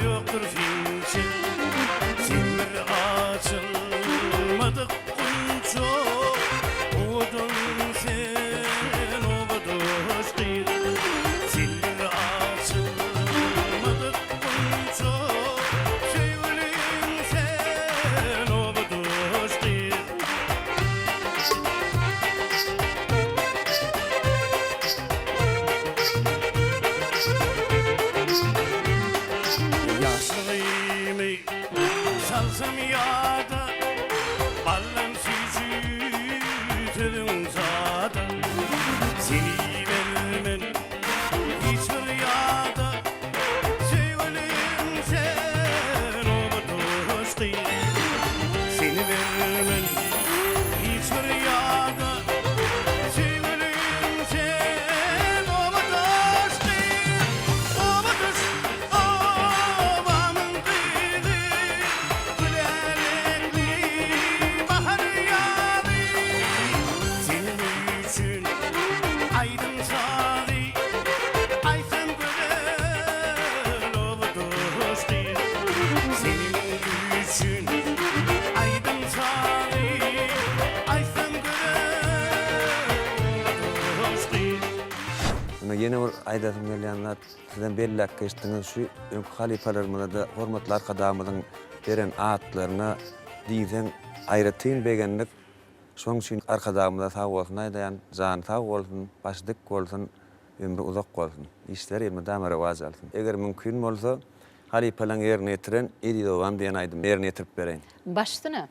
yoktur fince Simir açılmadık kunço Udun sen obuduş qil Simir açılmadık kunço Sevgilin sen obuduş qil Yaşlıyımı salsam yada Ballam sizi tülüm zada Seni vermen hiçbir yada Sevgilim sen obuduş qil Seni vermen hiçbir yada Sevgilim sen obuduş qil Obuduş ovamın qili Gülerlikli bahar yağdı Senin üçün aydın sağı Aysam güzel obuduş qil Senin üçün aydın sağı Aysam güzel obuduş qil Yeni bir aýdasym gelýänler sizden belli geçdiňiz şu öňkü halipalarymyza da hormatly arkadamyzyň beren atlaryna diýsen aýratyn begenlik şoň üçin arkadamyza sag bolsun aýdaýan, jany sag bolsun, başdyk bolsun, ömrü uzak bolsun. İşler elmi damy rewaj alsyn. Eger mümkin bolsa halipalaryň ýerine ýetiren Edi Dowam diýen aýdym ýerine ýetirip bereýin. Başdyny.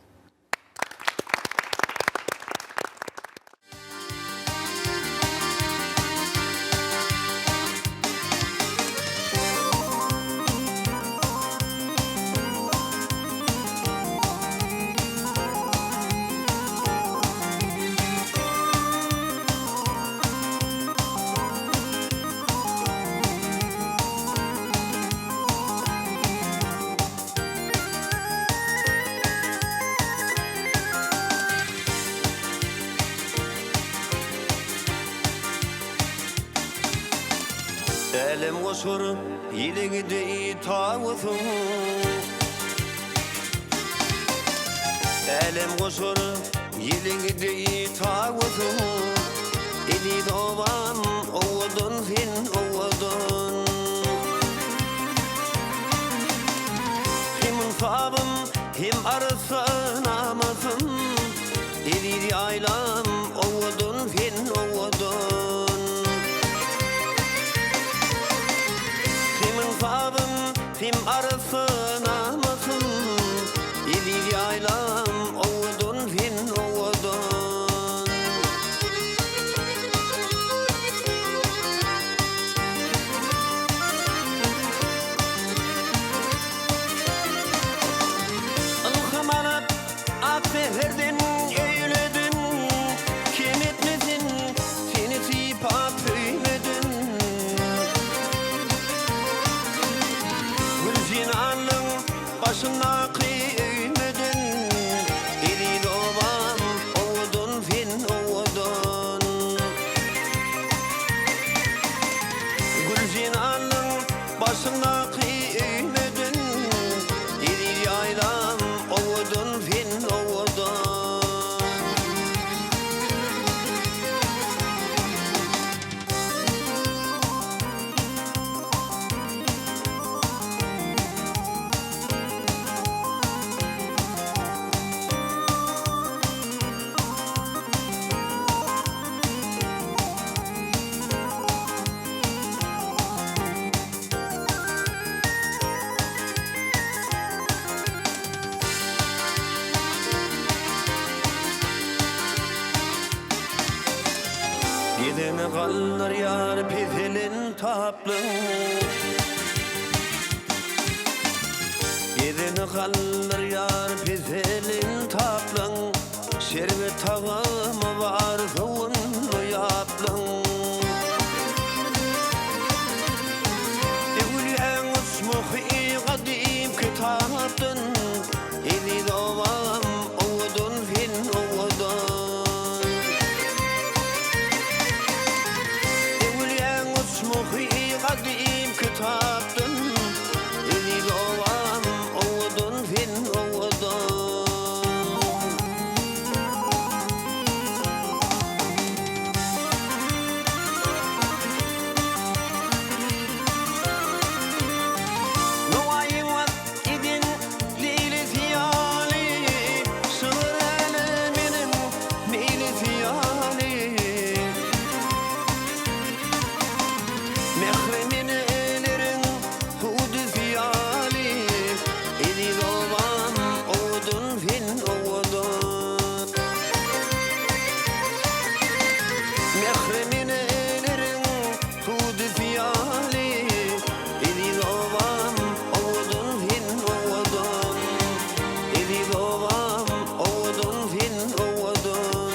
koşur yilingide tağusum Elem koşur yilingide tağusum Eli doğan oğudun fin oğudun Hem sabım hem arısı namasım Eli aylam oğudun fin oğudun Hem sabım hem arısı namasım Eli aylam oğudun fin oğudun Seherden eğledin kim etmedin seni sipat öyledin Gülcinanın başına kıymedin Elin ovam oğudun fin oğudun Gülcinanın başına kıymedin Elin yaylam oğudun fin oğudun Gidene kallar yar pizelin taplın Gidene kallar yar pizelin taplın Şerbet tağım var soğunlu yaplın Evli en uçmuhi kadim kitaptın Eli doğam oğudun fin oğudun Muhi kadim kitaptın Eli doğam oğudun fin oğudun Nuayın var idin leyli fiyali Sığır eleminin meyli fiyali Mehremin elerin hudu fiyali Eli doğan oğudun fin oğudun Mehremin elerin hudu fiyali Eli doğan oğudun fin oğudun Eli doğan oğudun fin oğudun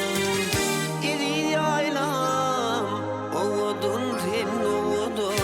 Eli yaylam oğudun fin oğudun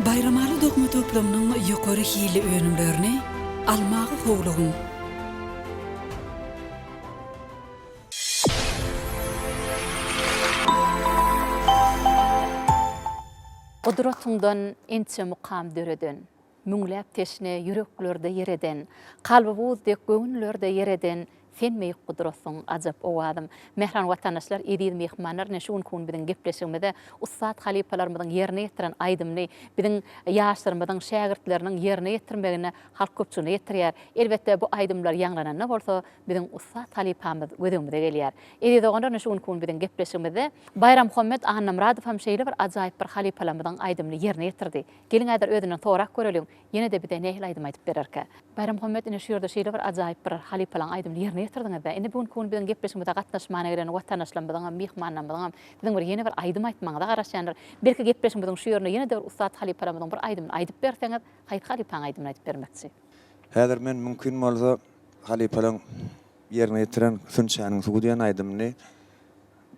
Bayramaly dokma toplamynyň ýokary hili önümlerini almagy howlugyň. Kudratından ençe mukam döreden, müňläp teşne yüreklerde yereden, kalbybyzda göňüllerde yereden fen meýik gudrasyň ajap owadım. Mehran watandaşlar, edil mehmanlar neşun kun bilen gepleşigimizde ustad halipalarymyzyň ýerine ýetiren aýdymny, biziň ýaşlarymyzyň, şägirtleriniň ýerine ýetirmegine halk köpçüne ýetirýär. Elbetde bu aýdymlar ýanglananda bolsa, biziň ustad halipamyz gözümizde gelýär. Edil doganda neşun kun bilen gepleşigimizde Bayram Muhammed Ahnamradow hem şeýle bir ajaýyp bir halipalarymyzyň aýdymny ýerine ýetirdi. Gelin aýdar ödünden torak görelim. Ýene de bir nähil aýdym aýdyp bererkä. Bayram Muhammed ine şu ýerde şeýle bir ajaýyp bir halipalan aýdymny ýerine ýetirdiňizde. Indi bu kun bilen gepleşigimizde gatnaşmana giren watandaşlarymyzyň, mehmanlaryň biziň bir ýene bir aýdym aýtmagyna garaşýandyr. Belki gepleşigimizden şu ýerine ýene de bir ustad halipalarymyzyň bir aýdymny aýdyp berseňiz, haýy halipaň aýdymny aýdyp bermekçi. Häzir men mümkin bolsa halipalaň ýerine ýetiren sünçäniň suwdiýan aýdymny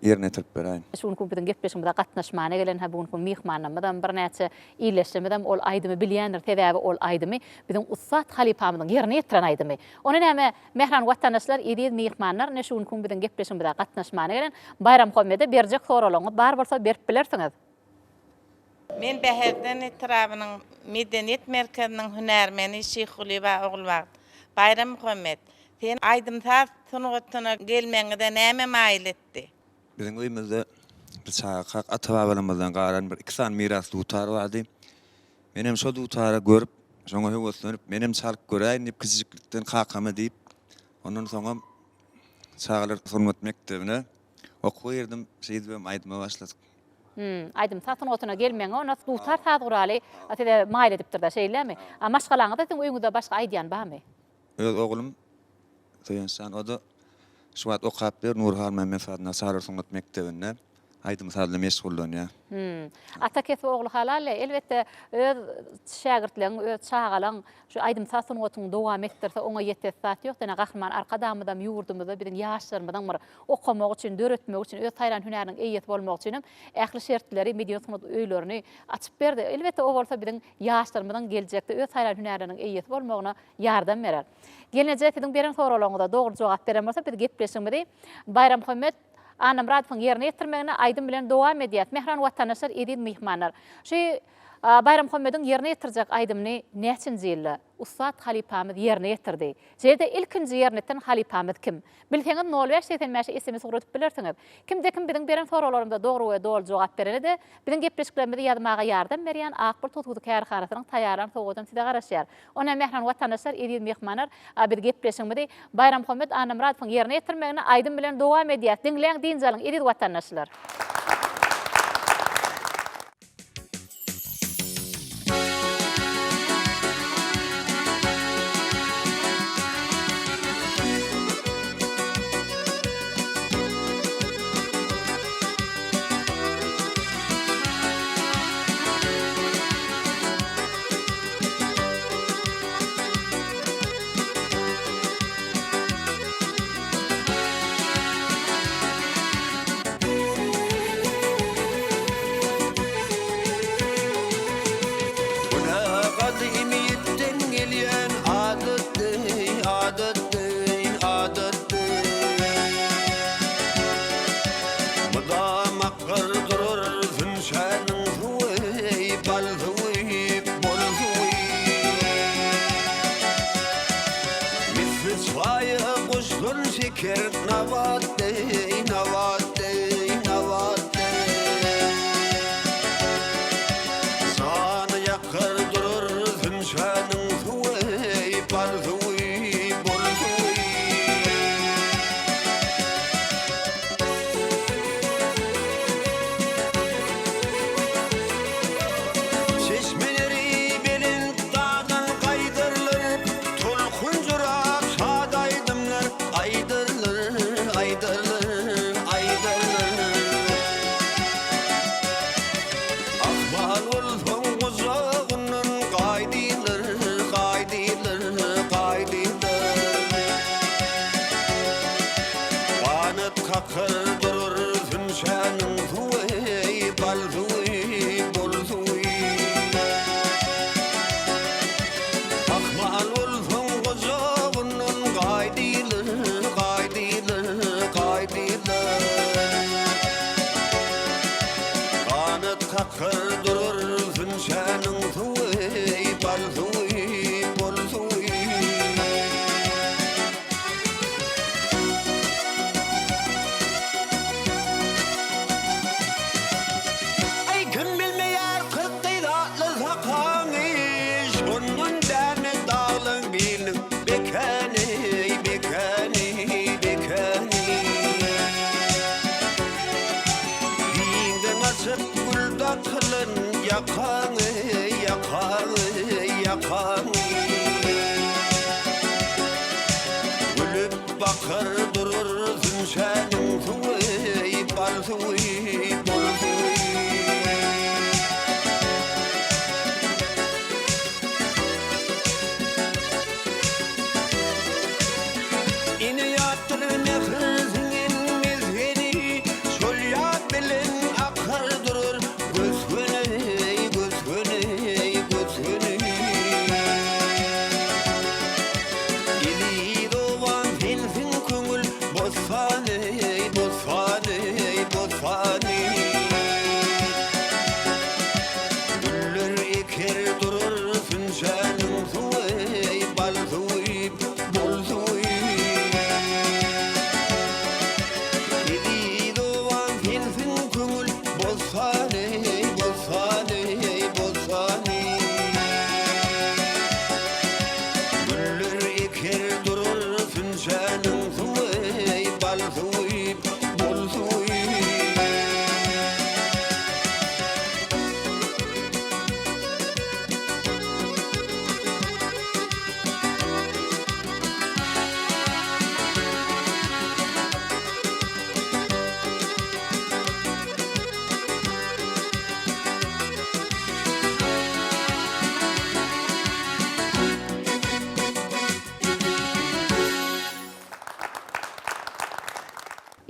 ýerine ýetirip beräýin. Şunu kun bilen gepleşigimizde gatnaşmana gelen ha bu kun mehmanlaryň bir näçe iýleşmeden ol aýdymy bilýändir, täzäbi ol aýdymy biziň ustad halipamyzyň ýerine ýetiren aýdymy. Onu näme mehran watandaşlar, edil mehmanlar näşe kun bilen gepleşigimizde gatnaşmana gelen Bayram Muhammede berjek soralaryňy bar bolsa berip bilersiňiz. Men Bäherden etrabynyň Medeniýet merkeziniň hünärmeni Şeýhulyba Oglubag. Bayram Muhammed, sen aýdymsaz sunugatyna gelmeňide näme maýyl etdi? Biziň öýümizde bir çaýak ata-babalarymyzdan galan bir iksan miras dutar bardy. Menem şo dutara görüp, şoňa höweslenip, menem çalyp göräýin diýip kiziklikden kakamy diýip, ondan soňra çağlar sunmat mektebine okuw ýerdim, şeýdibem aýdyma başladyk. Aýdym satyn otuna gelmeňe ona dutar tadguraly, atede maýl edipdir da şeýlemi? Maşgalaňyzda sen öýüňizde başga aýdýan barmy? Öz oglum Toýansan, o da şu wagt okap ber Nurhan Mehmet adına Sarı Sunat Mektebi'nde aýdym sadly meşgullanýar. Ata kesip ogly halaly, elbetde öz şägirtleриň, öz çağalaň şu aýdym satyn otuň dowam etdirse oňa ýetek zat ýok. Dene gahryman arkadamyda, ýurdumyzda bilen ýaşlarymyzdan bir okamak üçin, döretmek üçin, öz taýlan hünäriniň eýet bolmak üçin ähli şertleri, mediýasy öýlerini açyp berdi. Elbetde o bolsa bilen ýaşlarymyzdan geljekde öz taýlan hünäriniň eýet bolmagyna ýardam berer. Gelenjekde beren soralaryňyza dogry jogap beren bolsa biz gepleşigimizde Bayram Muhammed Ahnamradowyň ýerine ýetirmegine aýdym bilen dowam edýär. Mehran watandaşlar, edil mehmanlar. Şu Bayram Muhammediň ýerine ýetirjek aýdymny näçinji ýyl ustad halipamyz ýerine ýetirdi. Jerde ilkinji ýerine ýeten halipamyz kim? Bilseňiz 05-85 SMS ugratyp bilersiňiz. Kimde-kim biziň beren soralarymyza dogry we dol jogap berende, biziň gepleşiklerimizi ýazmaga ýardam berýän Akbul Tutgudy kärhanasynyň taýyaran sowadan size garaşýar. Ona mehran watandaşlar, edil mehmanlar, biz gepleşigimizde Bayram Muhammed Ahnamradowyň ýerine ýetirmegine aýdym bilen dowam edýär. Diňleň dinjalyň edil watandaşlar. Ahval olsun uzağının qaydiler yakan yakan yakan gülüp bakar durur zümşenin suyu bal suyu bol suyu İni yatır nefretin mezheri şol yat bilen akar durur gözgünü gözgünü gözgünü İli doğan sensin köngül bosfane bosfane bosfane Güller eker durur sünşanın suyu bal suyu bol suyu Yedi doğan sensin köngül bosfane bosfane bosfane Güller eker durur sünşanın suyu bal suyu bol suyu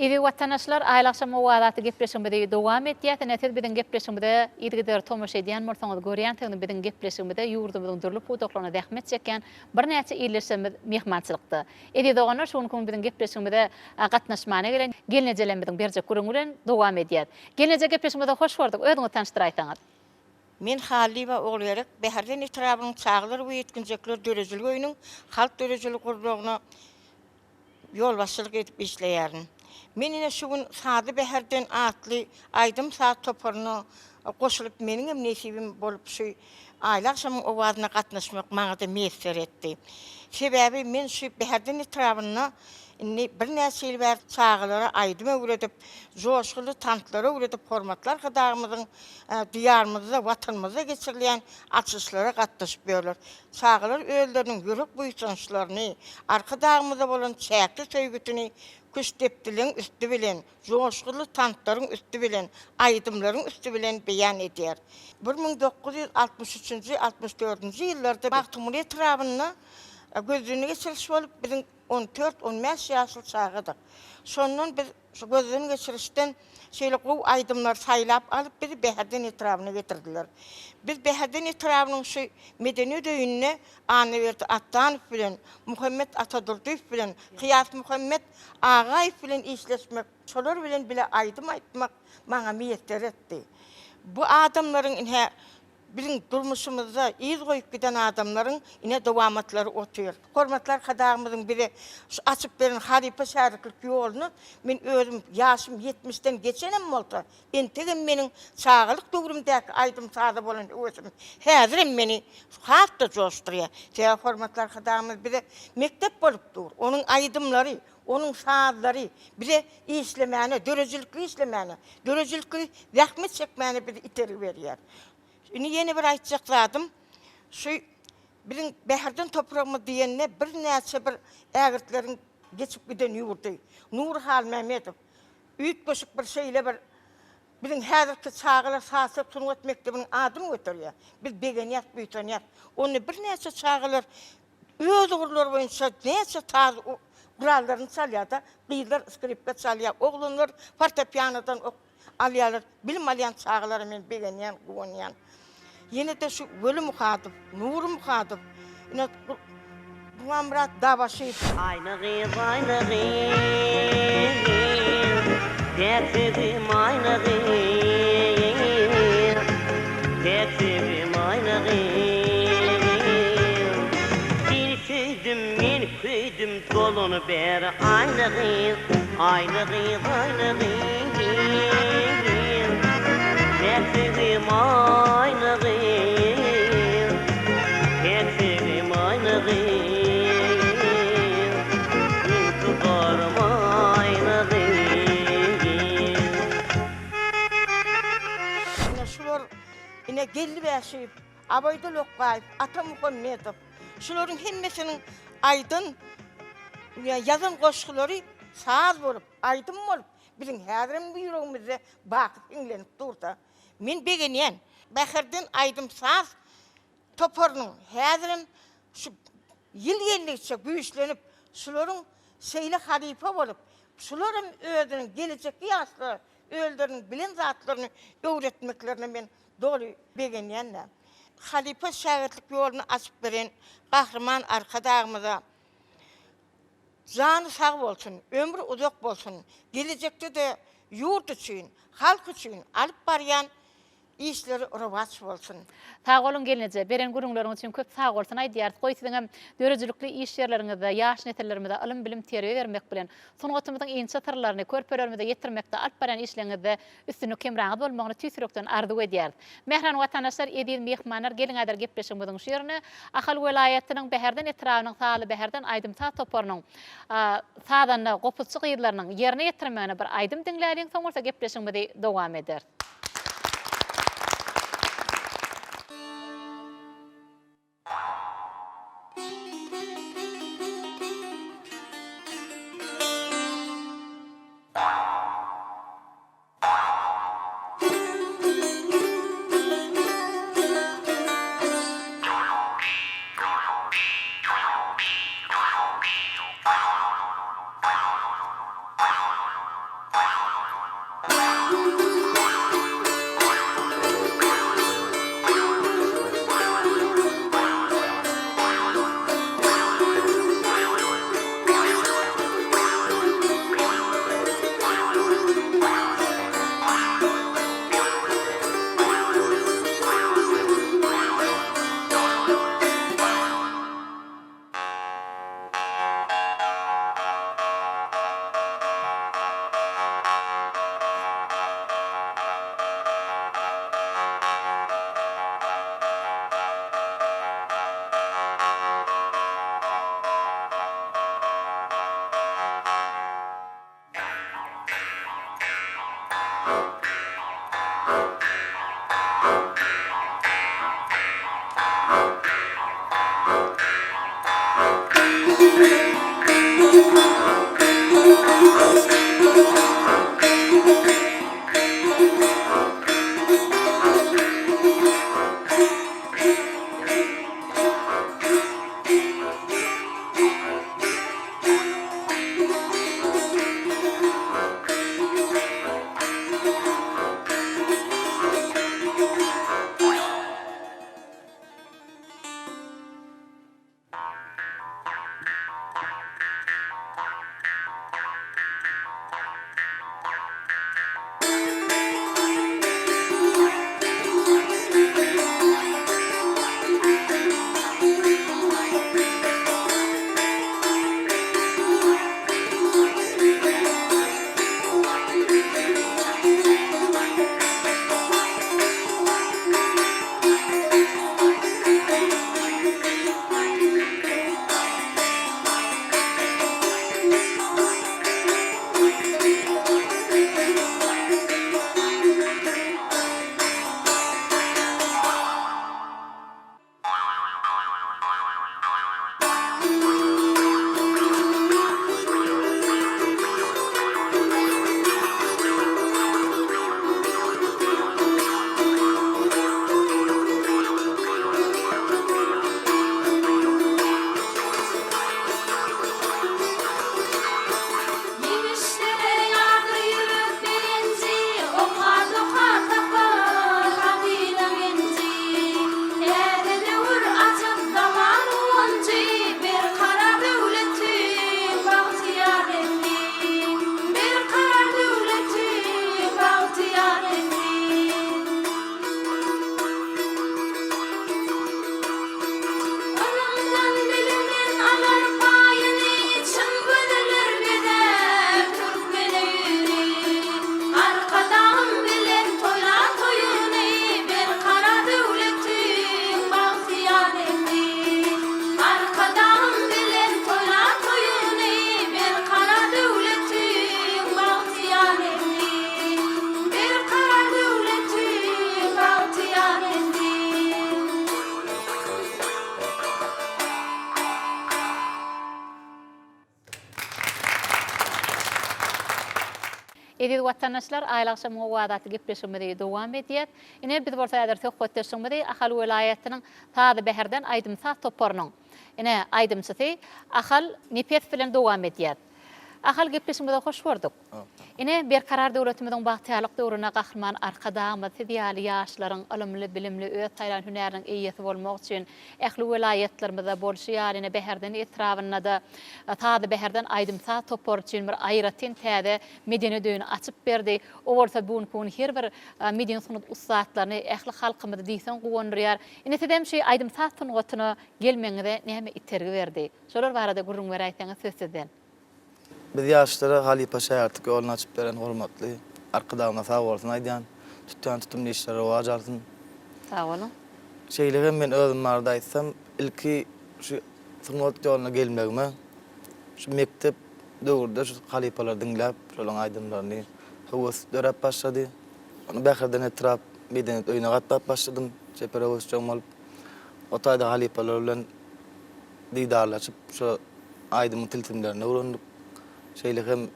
Evi vatandaşlar aylaksam owadatı gepleşmede dowam etýär. Nätet bilen gepleşmede ýergider tomoş edýän bolsaňyz görýän tägini bilen gepleşmede ýurdumyzyň dürli pudoklaryna dähmet çeken bir näçe ýerleşmede mehmançylykdy. Edi dogana şonu bilen gepleşmede gatnaşmana gelen gelnejelenmediň berjek görüňülen dowam edýär. Gelneje gepleşmede hoş gördük. Özüňi tanıştyraýsaňyz. Men Haliba oglaryk Beherden itrabyň çağlar we ýetkinjekler dörejilik öýüniň halk dörejilik gurulugyna ýol başçylyk edip işleýärin. Men ine şu gün Sady Beherden atly aýdym saat toparyna goşulyp meniň nesibim bolup şu aýlakşamyň owazyna gatnaşmak maňa da meýser etdi. Sebäbi men şu Beherden itrabyna bir näçe ýyl bäri çağlara aýdym öwredip, joşgulu tantlara öwredip hormatlar gadagymyzyň diýarymyzda, watanymyzda geçirilýän açyşlara gatnaşyp berler. Çağlar öýleriniň ýürek buýsançlaryny, arkadagymyzda bolan çäkli söýgütini küstepdiliň üstü bilen, joşgulu tantlaryň üstü bilen, aýdymlaryň üstü bilen beýan edýär. 1963-nji 64-nji ýyllarda Mahtumly etrabyna gözüni geçirişip bolup biziň 14-15 ýaşly çağıdyk. Şondan biz şu gözüni geçirişden şeýle gow aýdymlar saýlap alyp bizi Beherden etrabyna getirdiler. Biz Beherden etrabynyň şu medeni öýüne Anywert Attanow bilen, Muhammed Atadurdiýew bilen, Kıyas Muhammed Agaýew bilen işleşmek, şolar bilen bile aýdym aýtmak maňa meýetler etdi. Bu adamlaryň ine Bilin durmuşumuzda iz goýup giden adamlaryň ine dowamatlary otýar. Hormatlar kadagymyzyň biri açyp beren Halipa şäherlik ýoluny men özüm ýaşym 70-den geçenem bolsa, entegem meniň çağlyk döwrümdäki aýdym sady bolan özüm. Häzirim meni hatda joşdurýar. Şeýle hormatlar kadagymyz biri mektep bolup dur. Onuň aýdymlary, onuň sadlary biri işlemäne, dörejilik işlemäne, dörejilik zähmet çekmäne bir iteri berýär. Uni yeni bir aýtjakladım. Şu bilin Beherden toprağımı diýenne bir näçe bir ägirtleriň geçip giden ýurdy. Nur Hal Mehmetov üýt boşuk bir şeýle bir bilin häzirki çağlar sasyp Sunwat mektebiniň adymy göterýär. Biz begenýat büýtenýat. Onu bir näçe çağlar öz ugurlar boýunça näçe taz gurallaryny çalýar da, gyzlar skripka çalýar, oglanlar fortepianodan alýarlar. Bilim alýan çağlary men begenýän, goňýan. Yine de şu Gölü Mukadıp, Nuru Mukadıp, yine bu Amrat Davaşıp. Aynı kız, aynı kız, dertlerim aynı kız, dertlerim aynı kız. Bir köydüm, men köydüm, dolunu ber aynı kız, aynı kız, aynı kız. Dertlerim aynı kız, dertlerim aynı kız, intiharım aynı kız. Yine şular yine Näşip, Abaydıl Oqbayev, Ata Muhammetov. Şuların hemmesinin aydın yazan qoşqulary saz bolup, aydın bolup, bizim häzirim bu ýüregimizde bakyp inlenip durda. Men begenýän, Bäherden aydym saz topornyň häzirin şu ýyl ýellikçe güýçlenip, şularyň şeýle halifa bolup, şularyň özüniň gelecekki ýaşly öldürün bilen zatlaryny öwretmeklerine men doly begenýän. Halifa şäherlik ýoluny açyp beren Gahrman arkadagymyza jany sag bolsun, ömrü uzak bolsun, gelecekde de ýurt üçin, halk üçin alyp barýan işleri rowat bolsun. Sağ olun gelince, beren gurunlaryň üçin köp sağ bolsun aýdýar. Goýsyňam dörejlikli iş ýerleriňizde, ýaş neterlerimizde ilm bilim terbiýe bermek bilen, soňgatymyzyň iňçe tyrlaryny körpelerimize ýetirmekde alyp baran işleriňizde üstünlük kemraňyz bolmagyny tüýsürekden arzu edýär. Mehran watandaşlar, edil mehmanlar gelin adar gepleşiňiziň şu ýerine Ahal welaýatynyň Bäherden etrawynyň saly Bäherden aýdym ta topornyň sadanna gopulçyk ýerleriniň ýerine ýetirmegine bir aýdym diňläýän, soňra gepleşiňizi dowam eder. Edid vatandaşlar aýlagşam wadaty gepleşmedi dowam edýär. Ine biz bolsa eder töp götürşmedi Ahal welaýatynyň taýda bäherden aýdymsa topornyň. Ine aýdymsy Ahal nipet bilen dowam edýär. Ahal gepleşmede hoş gördük. Ine bir karar döwletimiziň bagtyalyk döwrüne gahryman arkadaýmy tidiýali ýaşlaryň ilmli, bilimli, öz taýlan hünäriniň eýesi bolmak üçin ähli welaýatlarymyzda bolşýar, ine bäherden etrawyna da taýda bäherden aýdymsa topor üçin bir aýratyn täze medeni döwrüni açyp berdi. O bolsa bugun her bir medeni sunud ustatlaryny ähli halkymyzy diýsen gowandyrýar. Ine sedem şey aýdymsa tunugatyna gelmeňide näme itergi berdi. Şolar barada gurrun beräýseňiz söz sizden. Biz yaşlara Halipa şähertiki ýolunu açyp beren hormatly arkadaşyma sag bolsun aýdýan. Tutýan tutumly işlere wajarsyn. Sag bolun. Şeýlege men özüm barada aýtsam, ilki şu sunat ýoluna gelmegime şu mektep döwründe şu halipalar dinläp, şolaň aýdymlaryny howes dörep başlady. Onu bäherden etrap medeniyet öýüne gatnap başladym. Çepere bolşjam bolup o taýda halipalar bilen diýdarlaşyp şu aýdymyň tiltimlerini öwrendik. Şeyliğim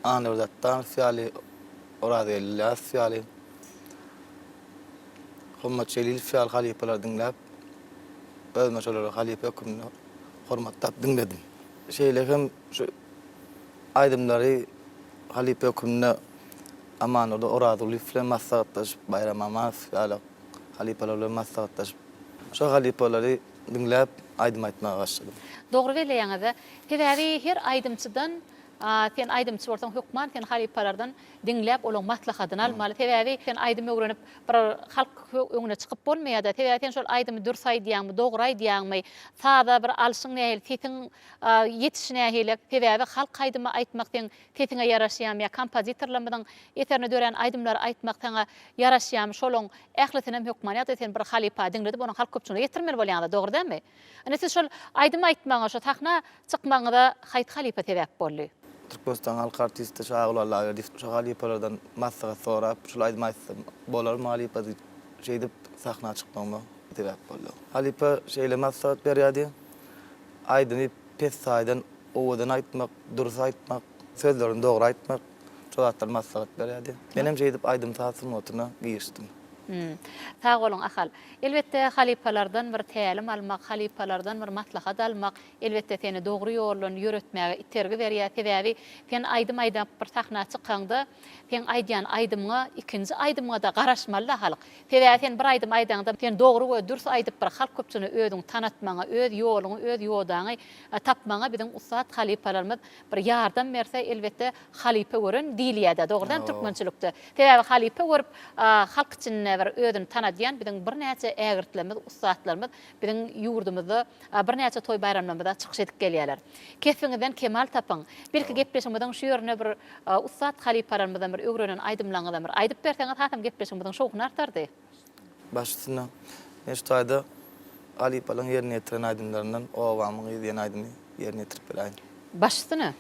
anırdattan fiali oradiyeliler fiali Hummat şeylil fial halipalar dinlep öz meşaları halipa hükümünü hormatlap dinledim. Şeyliğim şu aydımları halipa hükümünü aman orada oradiyeli filan maslahattaş bayram amaz fiali halipalarla maslahattaş şu halipaları dinlep aydım aytmaya başladım. Doğru geleýäňize, tebäri her aýdymçydan sen aýdymçy bolsaň hukman sen halipalardan dinläp olaň maslahatyny almaly. Tebäri sen aýdymy öwrenip bir halk öňüne çykyp bolmaýar da. Tebäri sen şol aýdymy dürüst aýdýanmy, dogry aýdýanmy, sada bir alşyň nähil, tetin ýetişine nähil, tebäri halk aýdymy aýtmak sen tetiňe ýaraşýarmy, kompozitorlarymyň eterne dören aýdymlar aýtmak sana ýaraşýarmy, şolaň ählisinem hukman ýa-da sen bir halipa dinledip onuň halk köpçüligine ýetirmeli bolýar, dogry dämi? Ene siz şol aýdymy aýtmaňa, şo tahna çykmaňyda haýt halipa tebäk boldy. Türkmenistan halk artisti şaýgylarla berdi. Şu halipalardan maslahat sorap, şol aýdym aýtsam bolar halipa şeýdip sahna çykmagyma tebäk boldy. Halipa şeýle maslahat berýärdi. Aýdymy pes saýdan owadan aýtmak, durus aýtmak, sözlerini dogry aýtmak, şolatlar maslahat berýärdi. Menem şeýdip aýdym taýsym oturyna giýişdim. Sag bolun Ahal. Elbette halipalardan bir tälim almak, halipalardan bir maslahat almak, elbette seni dogry ýoldan ýöretmäge itergi berýär. Sebäbi sen aýdym aýdap bir sahna çykganda, sen aýdýan aýdymga ikinji aýdymga da garaşmaly halk. Sebäbi sen bir aýdym aýdanda sen dogry we dürüst aýdyp bir halk köpçüni özüň tanatmaňa, öz ýoluňy, öz ýodaňy tapmaňa biziň ustat halipalarymyz bir ýardam berse, elbette halipa görün diýilýär, dogrydan türkmençilikde. Sebäbi halipa görüp halk için bir özüni tanadýan biziň bir näçe ägirtlerimiz, ustatlarymyz biziň ýurdumyzda bir näçe toy bayramlarymyzda çykyş edip gelýärler. Kefiňizden kemal tapyň. Belki gepleşmeden şu ýerine bir ustat halipalarymyzdan bir öwrenen aýdymlaryňyzdan bir aýdyp berseňiz, hatam gepleşmeden şowuny artardy. Başçysyna men şu taýda halipalyň ýerine ýetiren aýdymlaryndan o awamyň ýetiren aýdymy ýerine ýetirip berýän. Başçysyna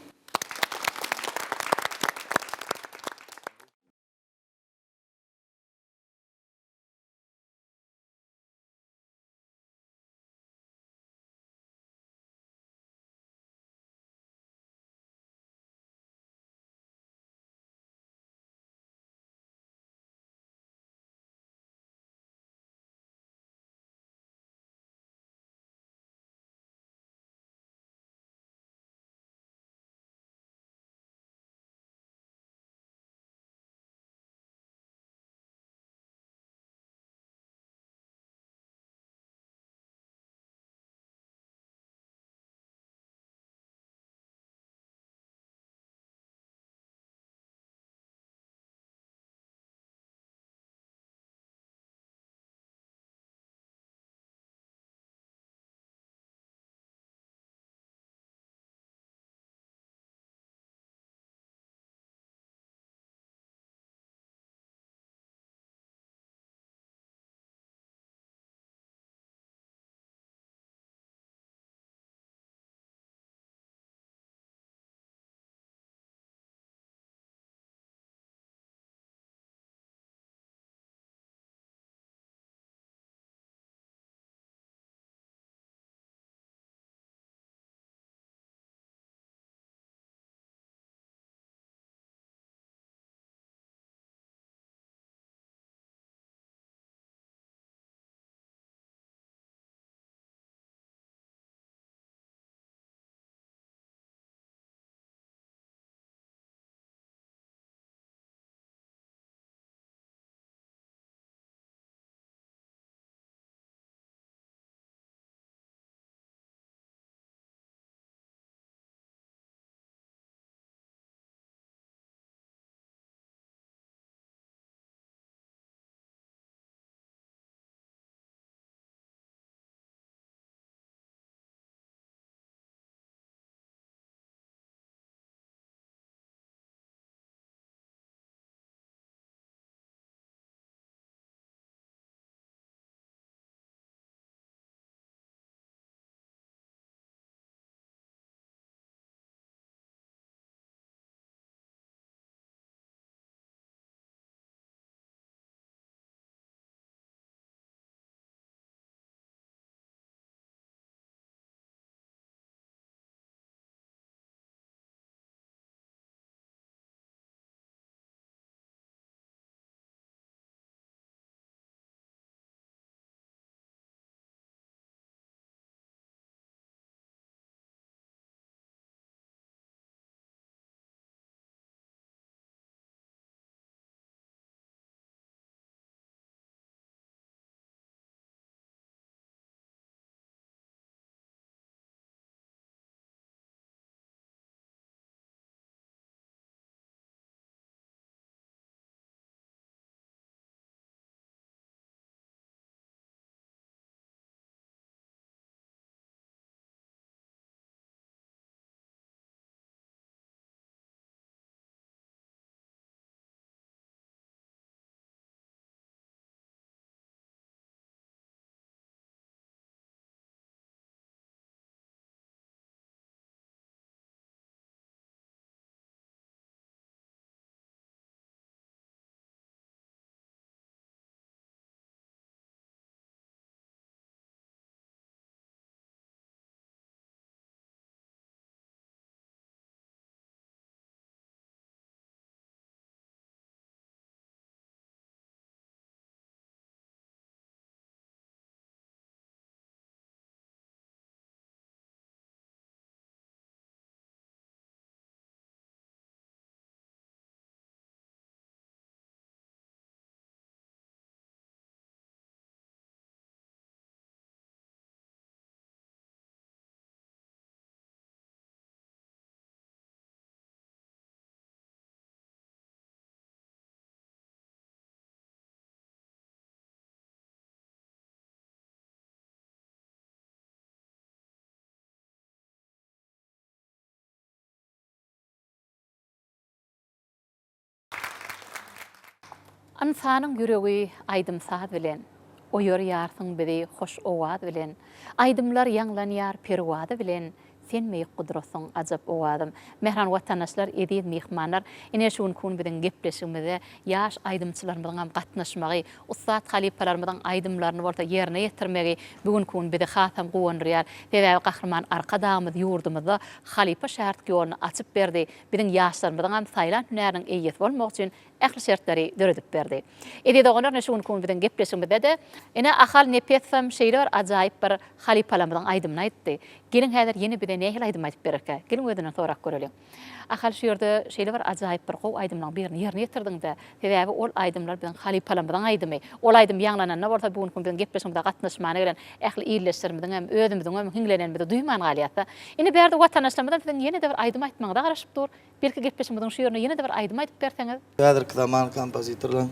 Insanyň ýüregi aýdymsaz bilen, oýar ýarsyň bizi hoş owad bilen, aýdymlar ýanglanýar perwada bilen, sen meýik gudrasyň ajap owadım. Mehran watandaşlar, edip mehmanlar, ine şuň kun bilen gepleşigimizde ýaş aýdymçylarymyzyň hem gatnaşmagy, ustad halipalarymyzyň aýdymlaryny orta ýerine ýetirmegi bugün kun bizi hatam gowanrýar. Sebäbi gahrman arka dagymyz ýurdumyzda halipa şärt ýoluny açyp berdi. Biziň ýaşlarymyzyň hem saýlan hünäriň eýesi bolmak üçin ähli şertleri döredip berdi. Edi doganar şuň kun bilen gepleşigimizde de ine ahal nepetsem şeýler ajaýyp bir halipalarymyzyň aýdymyny aýtdy. Gelin häzir yeni bir nähil aýdym aýtyp bererkä. Gelin ödüne sorak görelim. Ahal şu ýerde şeýle bir ajaýyp bir gow aýdymlaryň birini ýerine ýetirdiň-de, sebäbi ol aýdymlar bilen halipalarymyzyň aýdymy. Ol aýdym ýanglananda bolsa bugün kun bilen gepleşmede gatnaşmany bilen ähli ýerleşdirmeden hem özümizden hem hinglenenmede duýman galýatda. Ine bärde watandaşlarymyzdan bilen ýene de bir aýdym aýtmagyda garaşyp dur. Belki gepleşmeden şu ýerine ýene de bir aýdym aýtyp berseňiz. Häzirki zaman kompozitorlar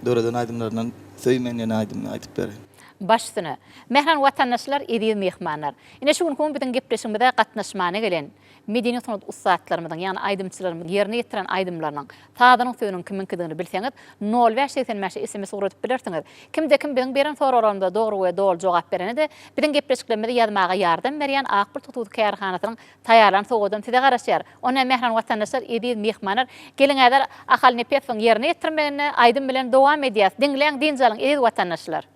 döreden aýdymlaryndan söýmen ýene aýdym aýtyp berer. Başsyny. Mehran watandaşlar, edip mehmanlar. Ine şu gün bilen gepleşmede gatnaşmany gelen medeni sanat ustadlarymyzyň, ýani aýdymçylarymyň ýerine ýetiren aýdymlarynyň taýdanyň söýünün kiminkidigini bilseňiz, 0-85 SMS uratyp bilersiňiz. Kimde kim bilen beren soralarymda dogry we dol jogap berende bilen gepleşiklerinde ýazmaga ýardam berýän Akbil Tutuw kärhanasynyň taýýarlan sowadan size garaşýar. Ona mehran watandaşlar, edip mehmanlar, gelin häzir ahal nepetsiň ýerine ýetirmegine aýdym bilen dowam edýäs. Diňleň dinjalyň edip watandaşlar.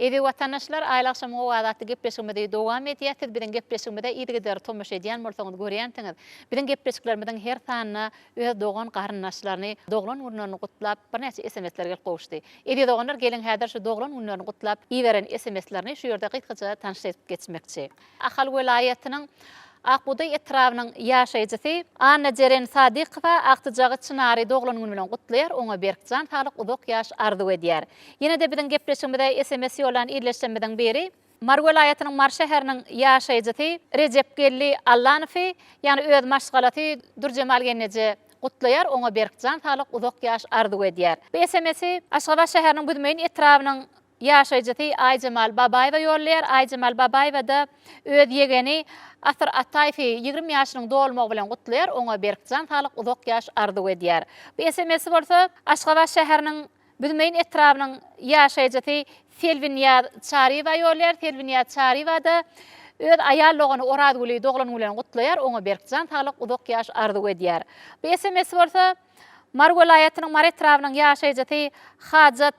Evi vatandaşlar aylaksam o adatı gepleşmede devam etýär. Bilen gepleşmede ýetigider tomuş edýän bolsaňyz görýänsiňiz. Bilen gepleşiklerimiň her sanyna öz dogan garyndaşlaryny, doglan günlerini gutlap bir näçe SMS-ler gowuşdy. Evi doganlar gelin häzir şu doglan günlerini gutlap ýiberen SMS-lerini şu ýerde gitgaça tanışyp geçmekçi. Ahal welaýatynyň Akbuday etrafynyň ýaşaýjysy Anna Jeren Sadiqova Aktyjagy Çynary doglan günü bilen gutlaýar, oňa berkjan talyk uzak ýaş arzu edýär. Ýene de biziň gepleşmede SMS ýolan irleşmeden beri Mar welaýatynyň Mar şäheriniň ýaşaýjysy Recep Gelli Allanowy, ýani öz maşgalaty Durjemal Genneje gutlaýar, oňa berkjan talyk uzak ýaş arzu edýär. Bu SMS-i Aşgabat şäheriniň büdmeýin etrafynyň ýaşaýjysy Aýjamal Babaýewa ýollaýar. Aýjamal Babaýewa da öz ýegeni Asır Ataýfy 20 ýaşynyň dolmagy bilen gutlaýar, oňa berkjan talyk uzak ýaş arzu edýär. Bu SMS bolsa Aşgabat şäheriniň büdmeýin etrafynyň ýaşaýjysy Selvinýa Çariýewa ýollaýar. Selvinýa Çariýewa da öz aýallygyny Oradguly doglan bilen gutlaýar, oňa berkjan talyk uzak ýaş arzu edýär. Bu SMS bolsa Mar welaýatynyň Mar etrafynyň ýaşaýjysy Hajat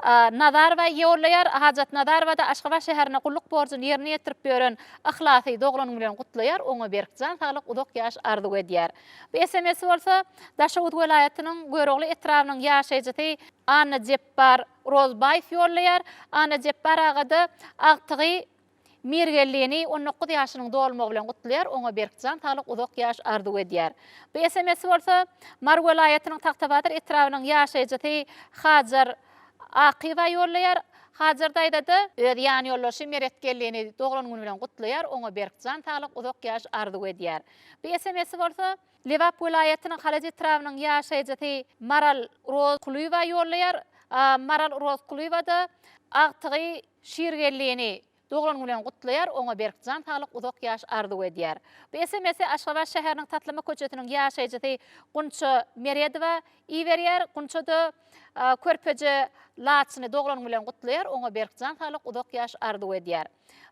Nadarova ýollaýar. Hajat Nadarova da Aşgabat şäherine gulluk borcuny ýerine ýetirip beren ahlasy doglan bilen gutlaýar, oňa berkjan talyk uzak ýaş arzu edýär. Bu SMS bolsa Daşawut welaýatynyň Görogly etrafynyň ýaşaýjysy Anna Jepbar Rozbaýew ýollaýar. Anna Jepbar aga da agtygy Mirgelliğini 19 ýaşynyň dolmagy bilen gutlaýar, oňa berkjan talyk uzak ýaş arzu edýär. Bu SMS bolsa Mar welaýatynyň Taktabatyr etrafynyň ýaşaýjysy Hajar Aqiba ýollaýar. Hajar daýda da öz ýany ýollaşy meretgelliğini doglan günü bilen gutlaýar, oňa berkjan talyk uzak ýaş arzu edýär. Bu SMS bolsa Lewap welaýatynyň Halaj etrafynyň ýaşaýjysy Maral Rozkulywa ýollaýar. Maral Rozkulywa da agtygy şiirgelliğini doglan bilen gutlaýar, oňa berkjan talyk uzak ýaş arzu edýär. Bu SMS-i Aşgabat şäheriniň Tatlama köçetiniň ýaşaýjysy Gunça Meredowa iberýär. Gunça da körpeje laçyny doglan bilen gutlaýar, oňa berkjan talyk uzak ýaş arzu edýär.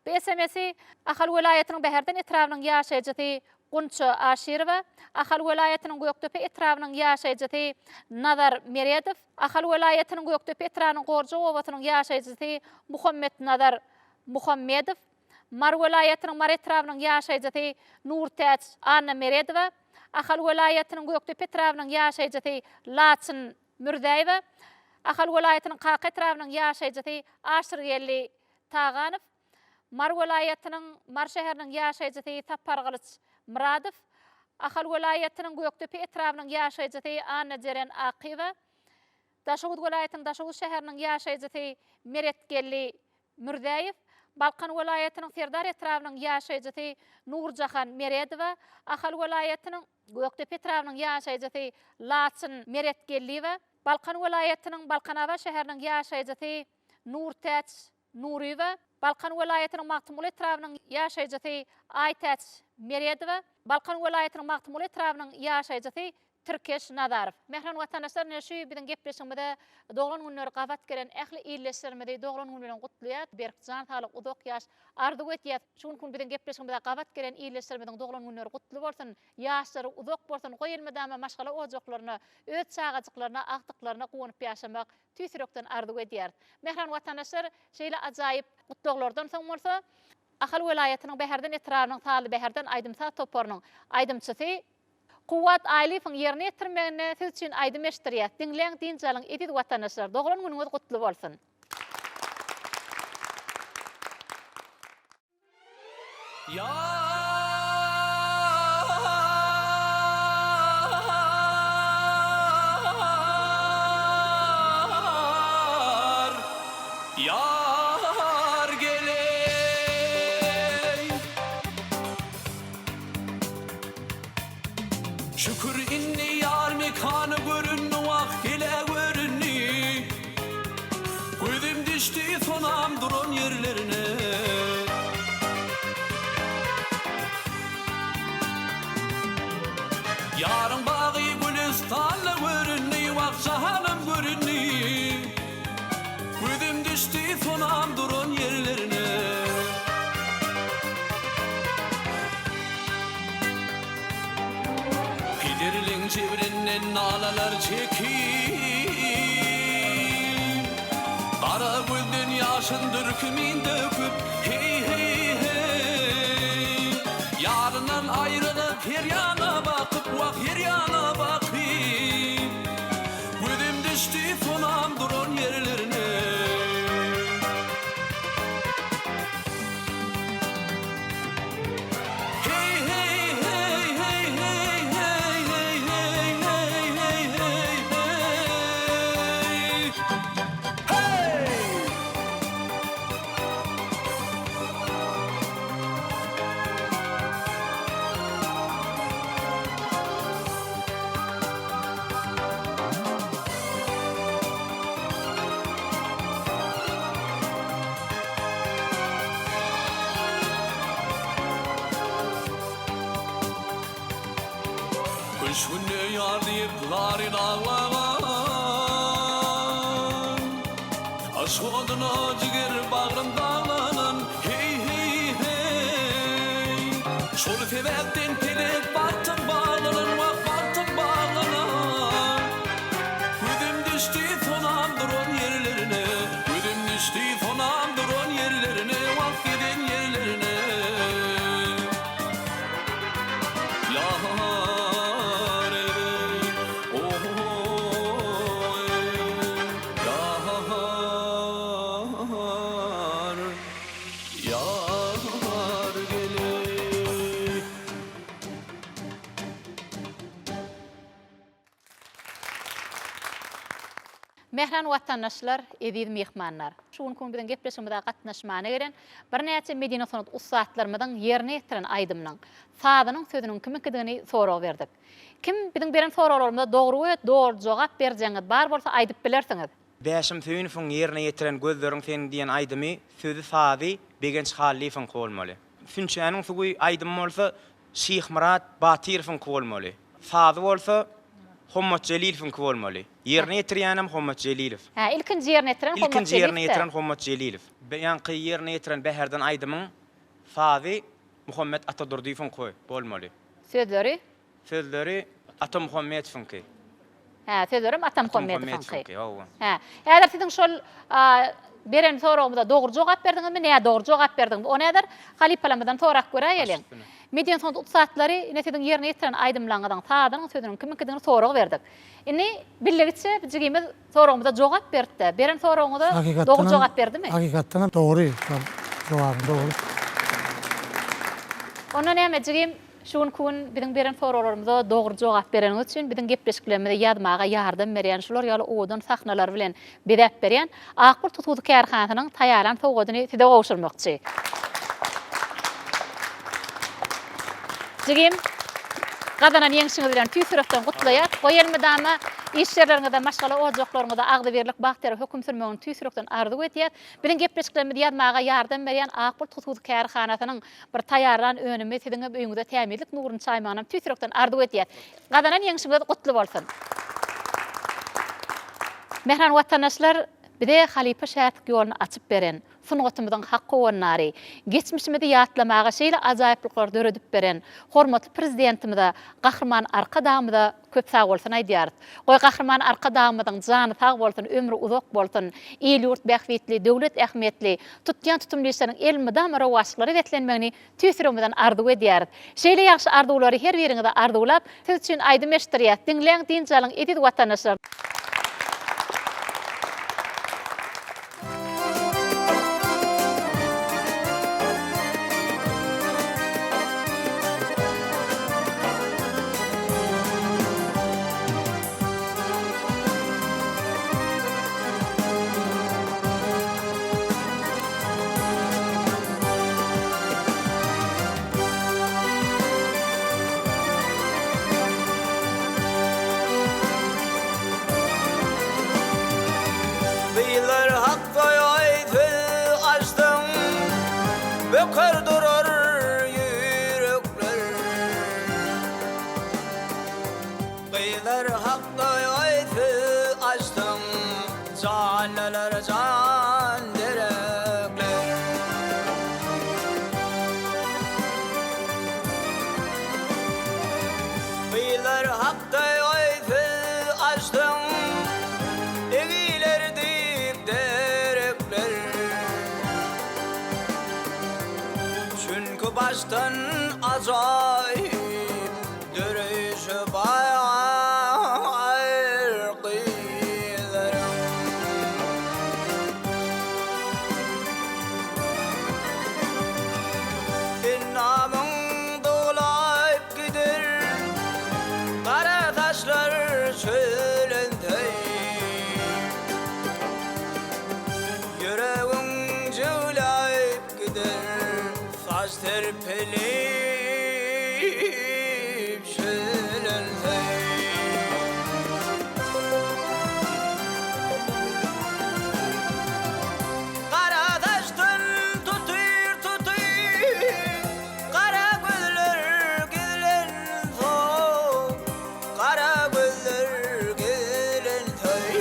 Bu SMS-i Ahal welaýatynyň Bäherden etrafynyň ýaşaýjysy Gunça Aşirowa, Ahal welaýatynyň Göktöpe etrafynyň ýaşaýjysy Nazar Meredow, Ahal welaýatynyň Göktöpe etrafynyň Gorja owatynyň ýaşaýjysy Muhammed Nazar Muhammedow, Mar welaýatynyň Mar etrafynyň ýaşaýjysy Nurtäç Anna Meredowa, Ahal welaýatynyň Göktöpe etrafynyň ýaşaýjysy Laçyn Mürdaýewa, Ahal welaýatynyň Kaka etrafynyň ýaşaýjysy Aşyrgelli Taganow, Mar welaýatynyň Mar şäheriniň ýaşaýjysy Tapargalyç Muradow, Ahal welaýatynyň Göktöpe etrafynyň ýaşaýjysy Anna Jeren Aqiba, Daşawut welaýatynyň Daşawut şäheriniň ýaşaýjysy Meretgelli Mürdaýew, Balkan welaýatynyň Serdar etrafynyň ýaşaýjysy Nurjahan Meredowa, Ahal welaýatynyň Göktöpe etrafynyň ýaşaýjysy Laçyn Meretgelliwa, Balkan welaýatynyň Balkanaba şäheriniň ýaşaýjysy Nurtäç Nuriýewa, Balkan welaýatynyň Magtymul etrafynyň ýaşaýjysy Aytäç Meredowa, Balkan welaýatynyň Magtymul etrafynyň ýaşaýjysy Türkeş Nazarow. Mehran watandaşlar, näşe biziň gepleşmede doglan günleri gabat gelen ähli ýerleşdirmede doglan günü bilen gutlaýar, berkjan talyk uzak ýaş arzu etýär. Şuň gün biziň gepleşmede gabat gelen ýerleşdirmeden doglan günleri gutly bolsun, ýaşlary uzak bolsun, goýulmadan maşgala ojaklaryna, öz çağajyklaryna, agtyklaryna gowunyp ýaşamak tüýsürekden arzu edýär. Mehran watandaşlar, şeýle ajaýyp gutluklardan soň bolsa, Ahal welaýatynyň Bäherden etrafynyň taly Bäherden Aýdymsa toparynyň aýdymçysy Kuwat Aýlywyň ýerine ýetirmegine siz üçin aýdym eşdirýär. Dinleň dinjalyň edit watandaşlar, doglan günüňiz gutly bolsun. Yar geley, şükür inni yar mekanı görünni, vakt ile görünni. Gözüm düştü sonam duran yerlerine. Yarın bağı gülistanla görünni, vakt şahanım görünni. Gözüm düştü sonam duran yerlerine. Pidirliň çevirinden nalalar çekip, kara gözden yaş yaşın dürkümün döküp hey hey hey yarından ayrılıp her yana bakıp vak her yana bakayım gözüm düştü fonam duran yerlerine hey hey hey hey hey hey hey hey hey hey hey hey Kışvünne yar deyip duların ağlagan Aşk oduna ciger bağrım dağlanan Hey hey hey Şol sebepten telek battım bağlanan Vak battım bağlanan Gözüm düştü fonamdır on yerlerine Gözüm düştü fonamdır on yerlerine Vak giden yerlerine Ya Mehran vatandaşlar, ediz mehmanlar. Şuun kun bilen gepleşmede gatnaşmana gelen bir näçe Medine sanat ustaatlarymyň ýerine ýetiren aýdymyň sadynyň sözüniň kimikdigini sorag berdik. Kim biziň beren soralarymyza dogry we dogry jogap berjeňiz bar bolsa aýdyp bilersiňiz. Beşim suyunfun yerine yetiren gözlerin sen diyen aydımi sözü sadi begenç halifin kolmalı. Fünçanın suguy aydım olsa Şeyh Murat Batirfin kolmalı. Sadi olsa Hommat Celilfin kolmalı. Yerine yetiriyanım Hommat Celilif. Ha, ilkinci yerine yetiren Hommat Celilif. İlkinci yerine yetiren Hommat Celilif. Yankı yerine yetiren Beherden aydımın sadi Muhammed Atadurdifin koy bolmalı. Sözleri? Sözleri Ata Muhammed finki. Ha, sözlerim Ata Muhammed finki. Ha, eğer sizin şol beren sorağımıza doğru jogap berdiňizmi, näme doğru jogap berdiňiz? O näder? Halipalamydan sorak görä Medine sanat ustaatları ine sizin yerine yetiren aýdymlaňydan sadynyň sözüniň kimikdigini sorag berdik. Ini billegitçe bijigimiz sorağımıza jogap berdi. Beren sorağımyza doğru jogap berdimi? Hakikatdan doğru. Jogap doğru. Ona näme jigim şuun kun biziň beren soralarymyza doğru jogap bereniň üçin biziň gepleşiklerimizi ýazmaga ýardam berýän şular ýaly odan sahnalar bilen bedep berýän Akbul Tutuzy kärhanasynyň taýýarlan sowadyny size gowşurmakçy. Jigim gadanan ýeňişiňiz bilen tüýsürekden gutlaýar. Goýelmi dama işlerleriňizde maşgala ojaklaryňyzda agdy berlik bagtyr höküm sürmegiň tüýsürekden ardy etýär. Bilen gepleşiklerimizi ýazmaga ýardam berýän Akbul Tutuzy kärhanasynyň bir taýýarlan önümi siziň öýüňizde tämirlik nuruny çaýmagyny tüýsürekden ardy etýär. Gadanan ýeňişiňiz gutly bolsun. Mehran watandaşlar, bide halipa şäherlik ýoluny açyp beren sungatymyzyň haqqy onnary, geçmişimizi ýatlamaga şeýle ajaýyplyklar döredip beren hormatly prezidentimize Gahrman Arkadamyza köp sag bolsun aýdýar. Goý Gahrman Arkadamyzyň jany sag bolsun, ömrü uzak bolsun, el ýurt bähwetli, döwlet ähmiýetli, tutýan tutumlyşlaryň elmidam rawaçlary wetlenmegini tüýsüregimizden ardy edýär. Şeýle ýaxşy ardylary her biriňizde ardylap, siz üçin aýdym eşdirýär. Diňleň dinjalyň edid watandaşlar. baştan acayip dürüş bayar kıyılarım. İnnamın dolayıp gider kara taşlar çölündey. Yüreğim cıvlayıp gider saç terpeleyip çölündey. Kara taştan tutuyur kara gözler gelen soğuk, kara gözler gelen toy.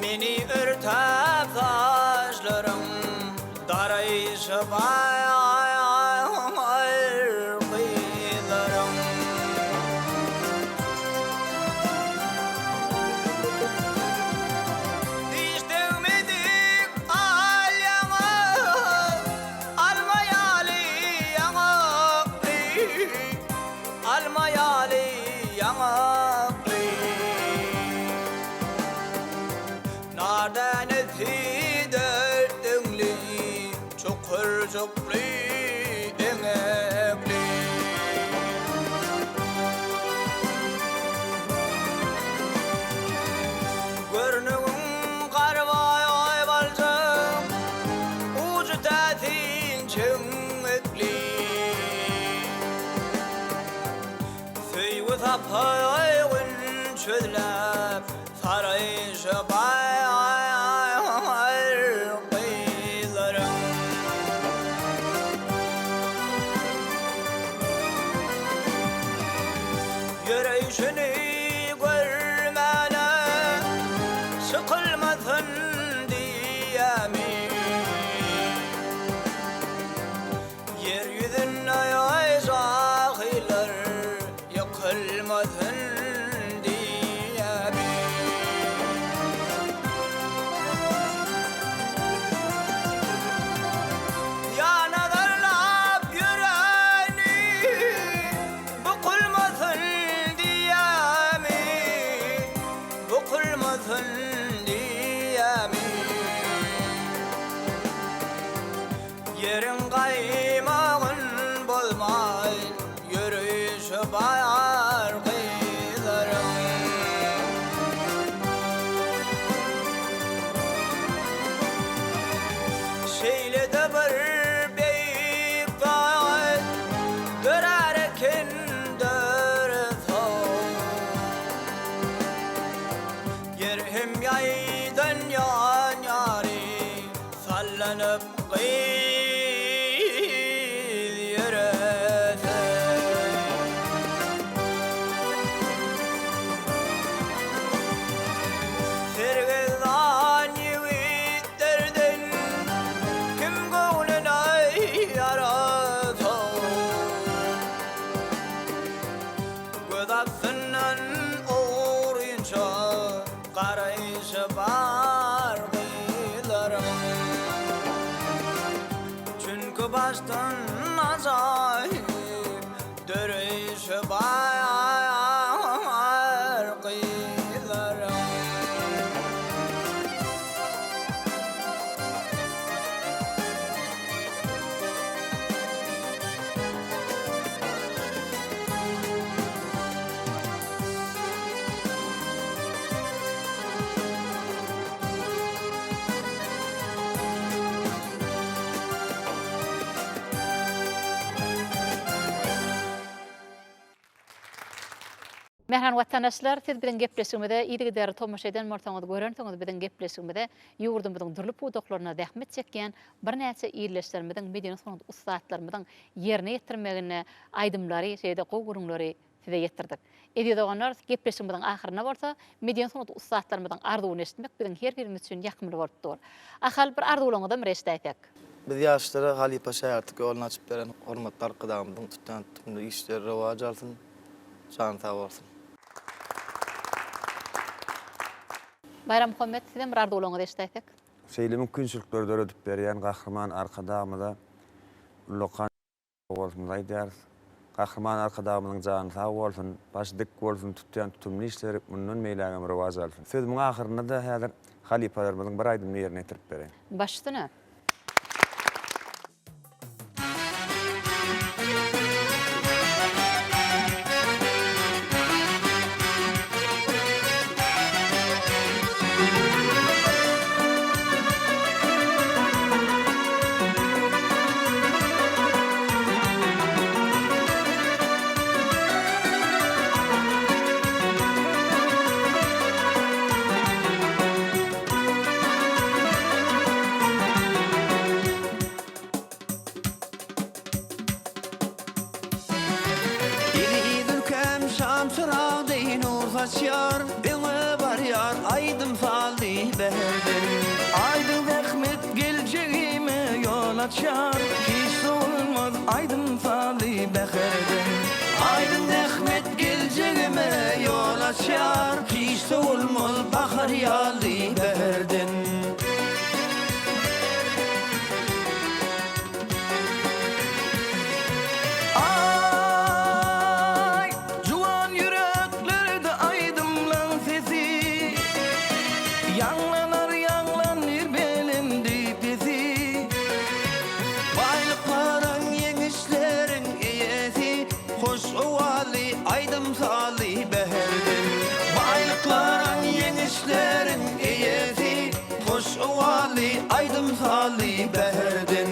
Meni örtüp taşlarım darayışı bayar kıyılarım. Hiç değmedik al yana, almayalı yana, almayalı yana. Nardan etti derdinli, çukur çukli emekli. Görnüğün karvay balcım, ucu tatin çöngekli. Süyü tapay gün çözlep, sarayışı bayar kıyılarım. Yürüyüşünü görmene sıkılmasın diyemi. Yeryüzüne yayzahiler yıkılmasın diyemi. Yanadarlap yüreğini bıkılmasın diyemi, bıkılmasın diyemi. Yerin kaymağın bolmay, yürüyüşü bayar kıyılarım. Şeyle de bir beyik dağ dörerken döre soğuk. Yer hem yaydan yan yari sallanıp kıyı yürese. Sergezan yiğitlerden kim gönlüne yarasa. Göz atsından uğrayınca karayışı var kıyılarım. Çünkü baştan acayip dürüş bayar kıyılarım. Merhan vatandaşlar, siz bilen gepleşigimizde ýygy tomuş eden mortaňyzy görensiňiz, bilen gepleşigimizde ýurdumyzyň dürli pudoklaryna zähmet çekýän bir näçe ýerleşlerimiziň medeni sonuny ustaatlarymyzyň ýerine ýetirmegine aýdymlary, şeýde gowgurunlary size ýetirdik. Edýädoganlar gepleşigimizden ahyryna bolsa, medeni sonuny ustaatlarymyzyň arzuwyny eşitmek biziň her birimiz üçin ýakymly bolupdyr. Ahal bir arzuwlaňyza mereşdäýek. Biz ýaşlara Halipa şähertiki ýoluna açyp beren hormatly arkadaşymyň tutýan tümli işleri rewaj alsyn. Şan sağ bolsun. Bayram Muhammed, sizden bir arzuwlaňyzy eşitdäýek. şeýle mümkinçilikleri ödüp berýän Gahrman Arkadamyda Lokan bolsun aýdýar. Gahrman Arkadamynyň jany sag bolsun, baş dik bolsun, tutýan tutumly işleri mundan meýlägem rewaj alsyn. Sözümiň ahyrynda da häzir halipalarymyzyň bir aýdym ýerine ýetirip berýän. Başdyna. Yar, beni var yar, aydım faldi beherden. Aydım rahmet geleceğime yol açar, hiç olmaz aydım faldi beherden. Aydım rahmet geleceğime yol açar, hiç olmaz bahar yaldi beherden. Aydım sali beherden.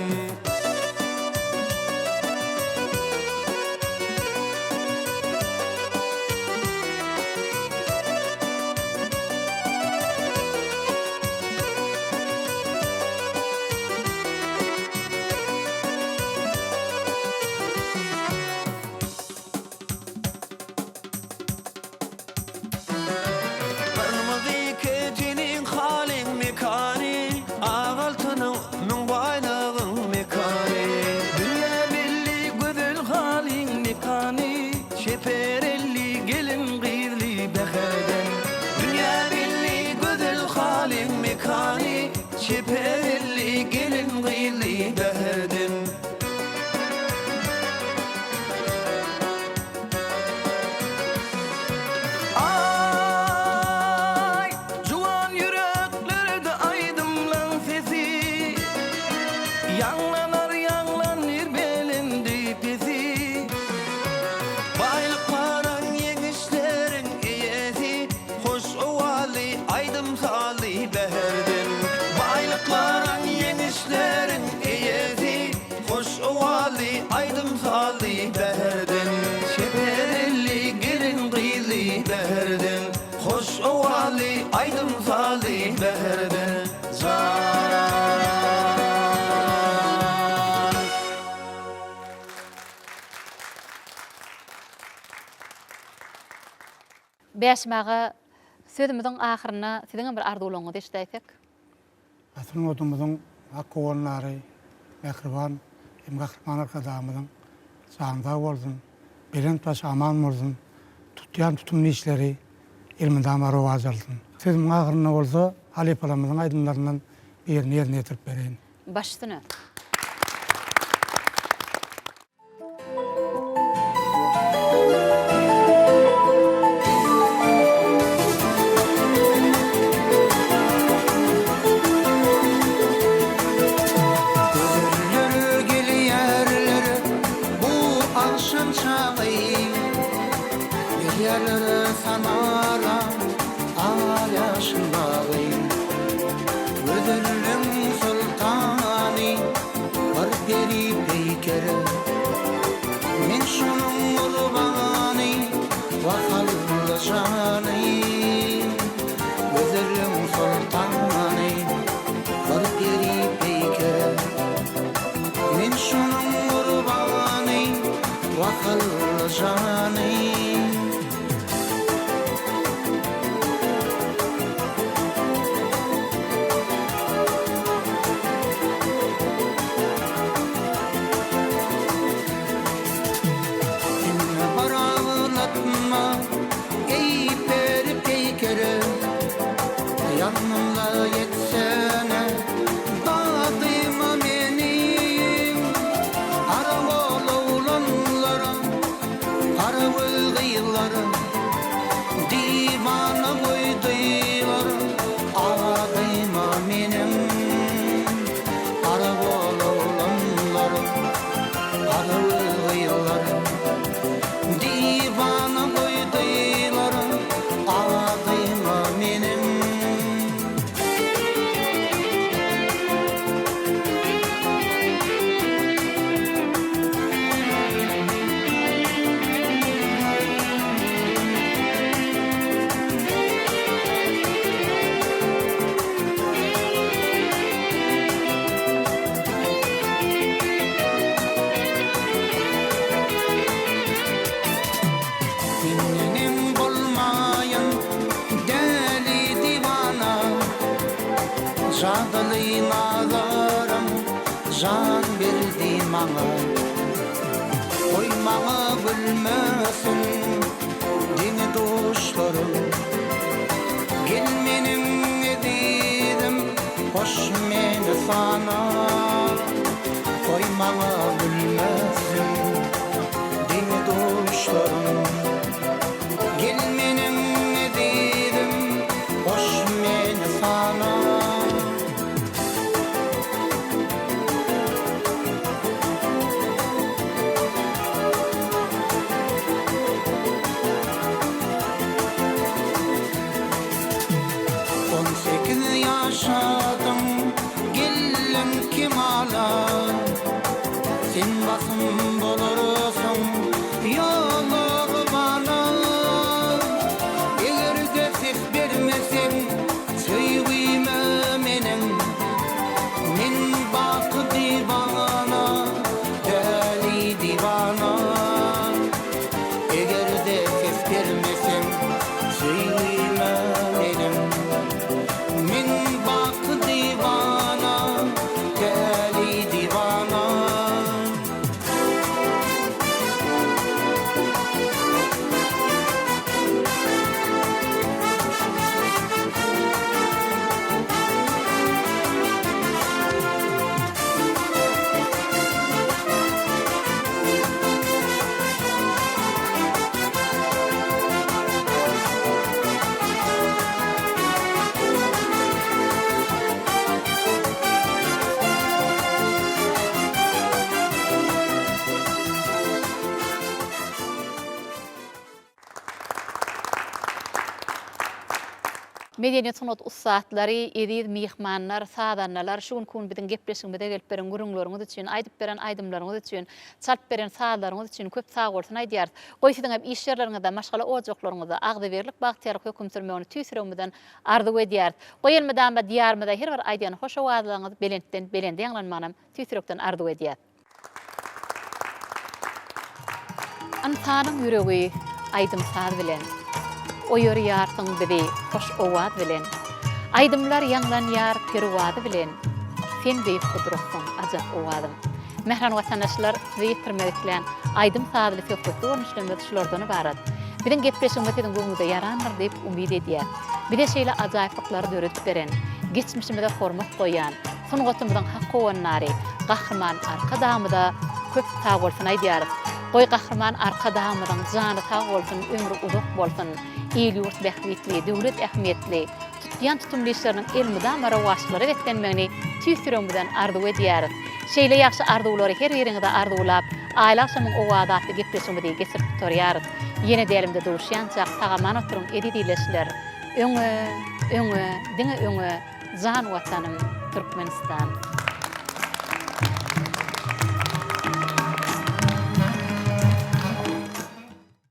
Çeperli gelin gıyli beherden. Ay, juwan yüreklerde aydım lan sesi. Yanlanır yanlanır belindi pesi. Baylıkların yemişlerin iyesi. Hoş ovali aydım sali beherden. Baylıkların yemişlerin iyesi, hoş ovali aydım sali beherden. Şeperli gelin gıyli beherden, hoş ovali aydım sali beherden. Beşmaga sözümüzün ahyryna siziň bir arzuwlaryňyzy eşdäýsek. Atın odumuzun hakkı olanları, mehriban, Gahrman Arkadamynyň sağında bolsun, bilen taş aman bolsun, tutýan tutumly işleri ilminden rewaj alsyn. Sözüm ahyryna bolsa, halipalarymyzyň aýdymlaryndan birini ýerine ýetirip berýän. Başdyna. Yerlere sanara al yaşındayım. Gözünün sultani var peri peykeri. Men şunun kurbani vahallı şani. Gözünün sultani var peri peykeri. Men şunun kurbani vahallı şani. Yanımda yetsene Jadılı nazarım can berdi maňa Koymaňa gülmesin dini dostlarım Gelmenin edidim hoş meni sana Koymaňa gülmesin dini dostlarım Gelmenin edidim hoş meni sana yaşadım gellem kimala Sen basım bolursun yolu bana Eğer de ses vermesen söyleyme menin Men bakı divana deli divana Eğer de ses vermesen söyleyme menin Min bak divana, deli divana Medeniyet sanat ustatlary, edil mihmanlar, sadanlar, şuň kun biziň gepleşigimizde gelip beren gurulmaryňyz üçin, aýdyp beren aýdymlaryňyz üçin, çalp beren saatlaryňyz üçin köp sag bolsun aýdýar. Goý siziň hem iş ýerleriňizde, maşgala ojaklaryňyzda agdyberlik, bagtyarlyk höküm sürmegini tüýsüremeden ardy edýär. Goý elmeden we diýarmyda her bir aýdýan hoş awazlaryňyz belentden belende ýanglanmanam tüýsürekden ardy edýär. Antanyň ýüregi aýdym saz bilen O ýöri ýartyň bizi hoş owad bilen Aýdymlar ýanglanýar perwady bilen Sen beýik gudratsyň ajab owadym Mehran watandaşlar ýetirmediklen aýdym saadly söhbet görnüşlerinde şulardan ibarat Biziň gepleşigimiz ediň göňüňizde ýarandyr diýip umyt edýär Bize şeýle ajaýplyklary döredip beren geçmişimizde hormat goýan sungatymyzyň hak gowanlary gahrman arka damyda köp sag bolsun aýdýar Goý gahrman arka damydan jany sag bolsun ömrü uzak bolsun Ýurt bähmetli, döwlet ähmiýetli, tutýan tutumly işleriň elmiden bara waşlary beklenmegini tüýsüremden ardy edýär. Şeýle ýaxşy ardylary her ýeriňizde ardylap, aýla şamyň owadatly gepleşmegi geçirip turýar. Ýene dälimde duruşýan çaq tagaman oturuň edidileşler. Öňe, diňe öňe, jan watanym Türkmenistan.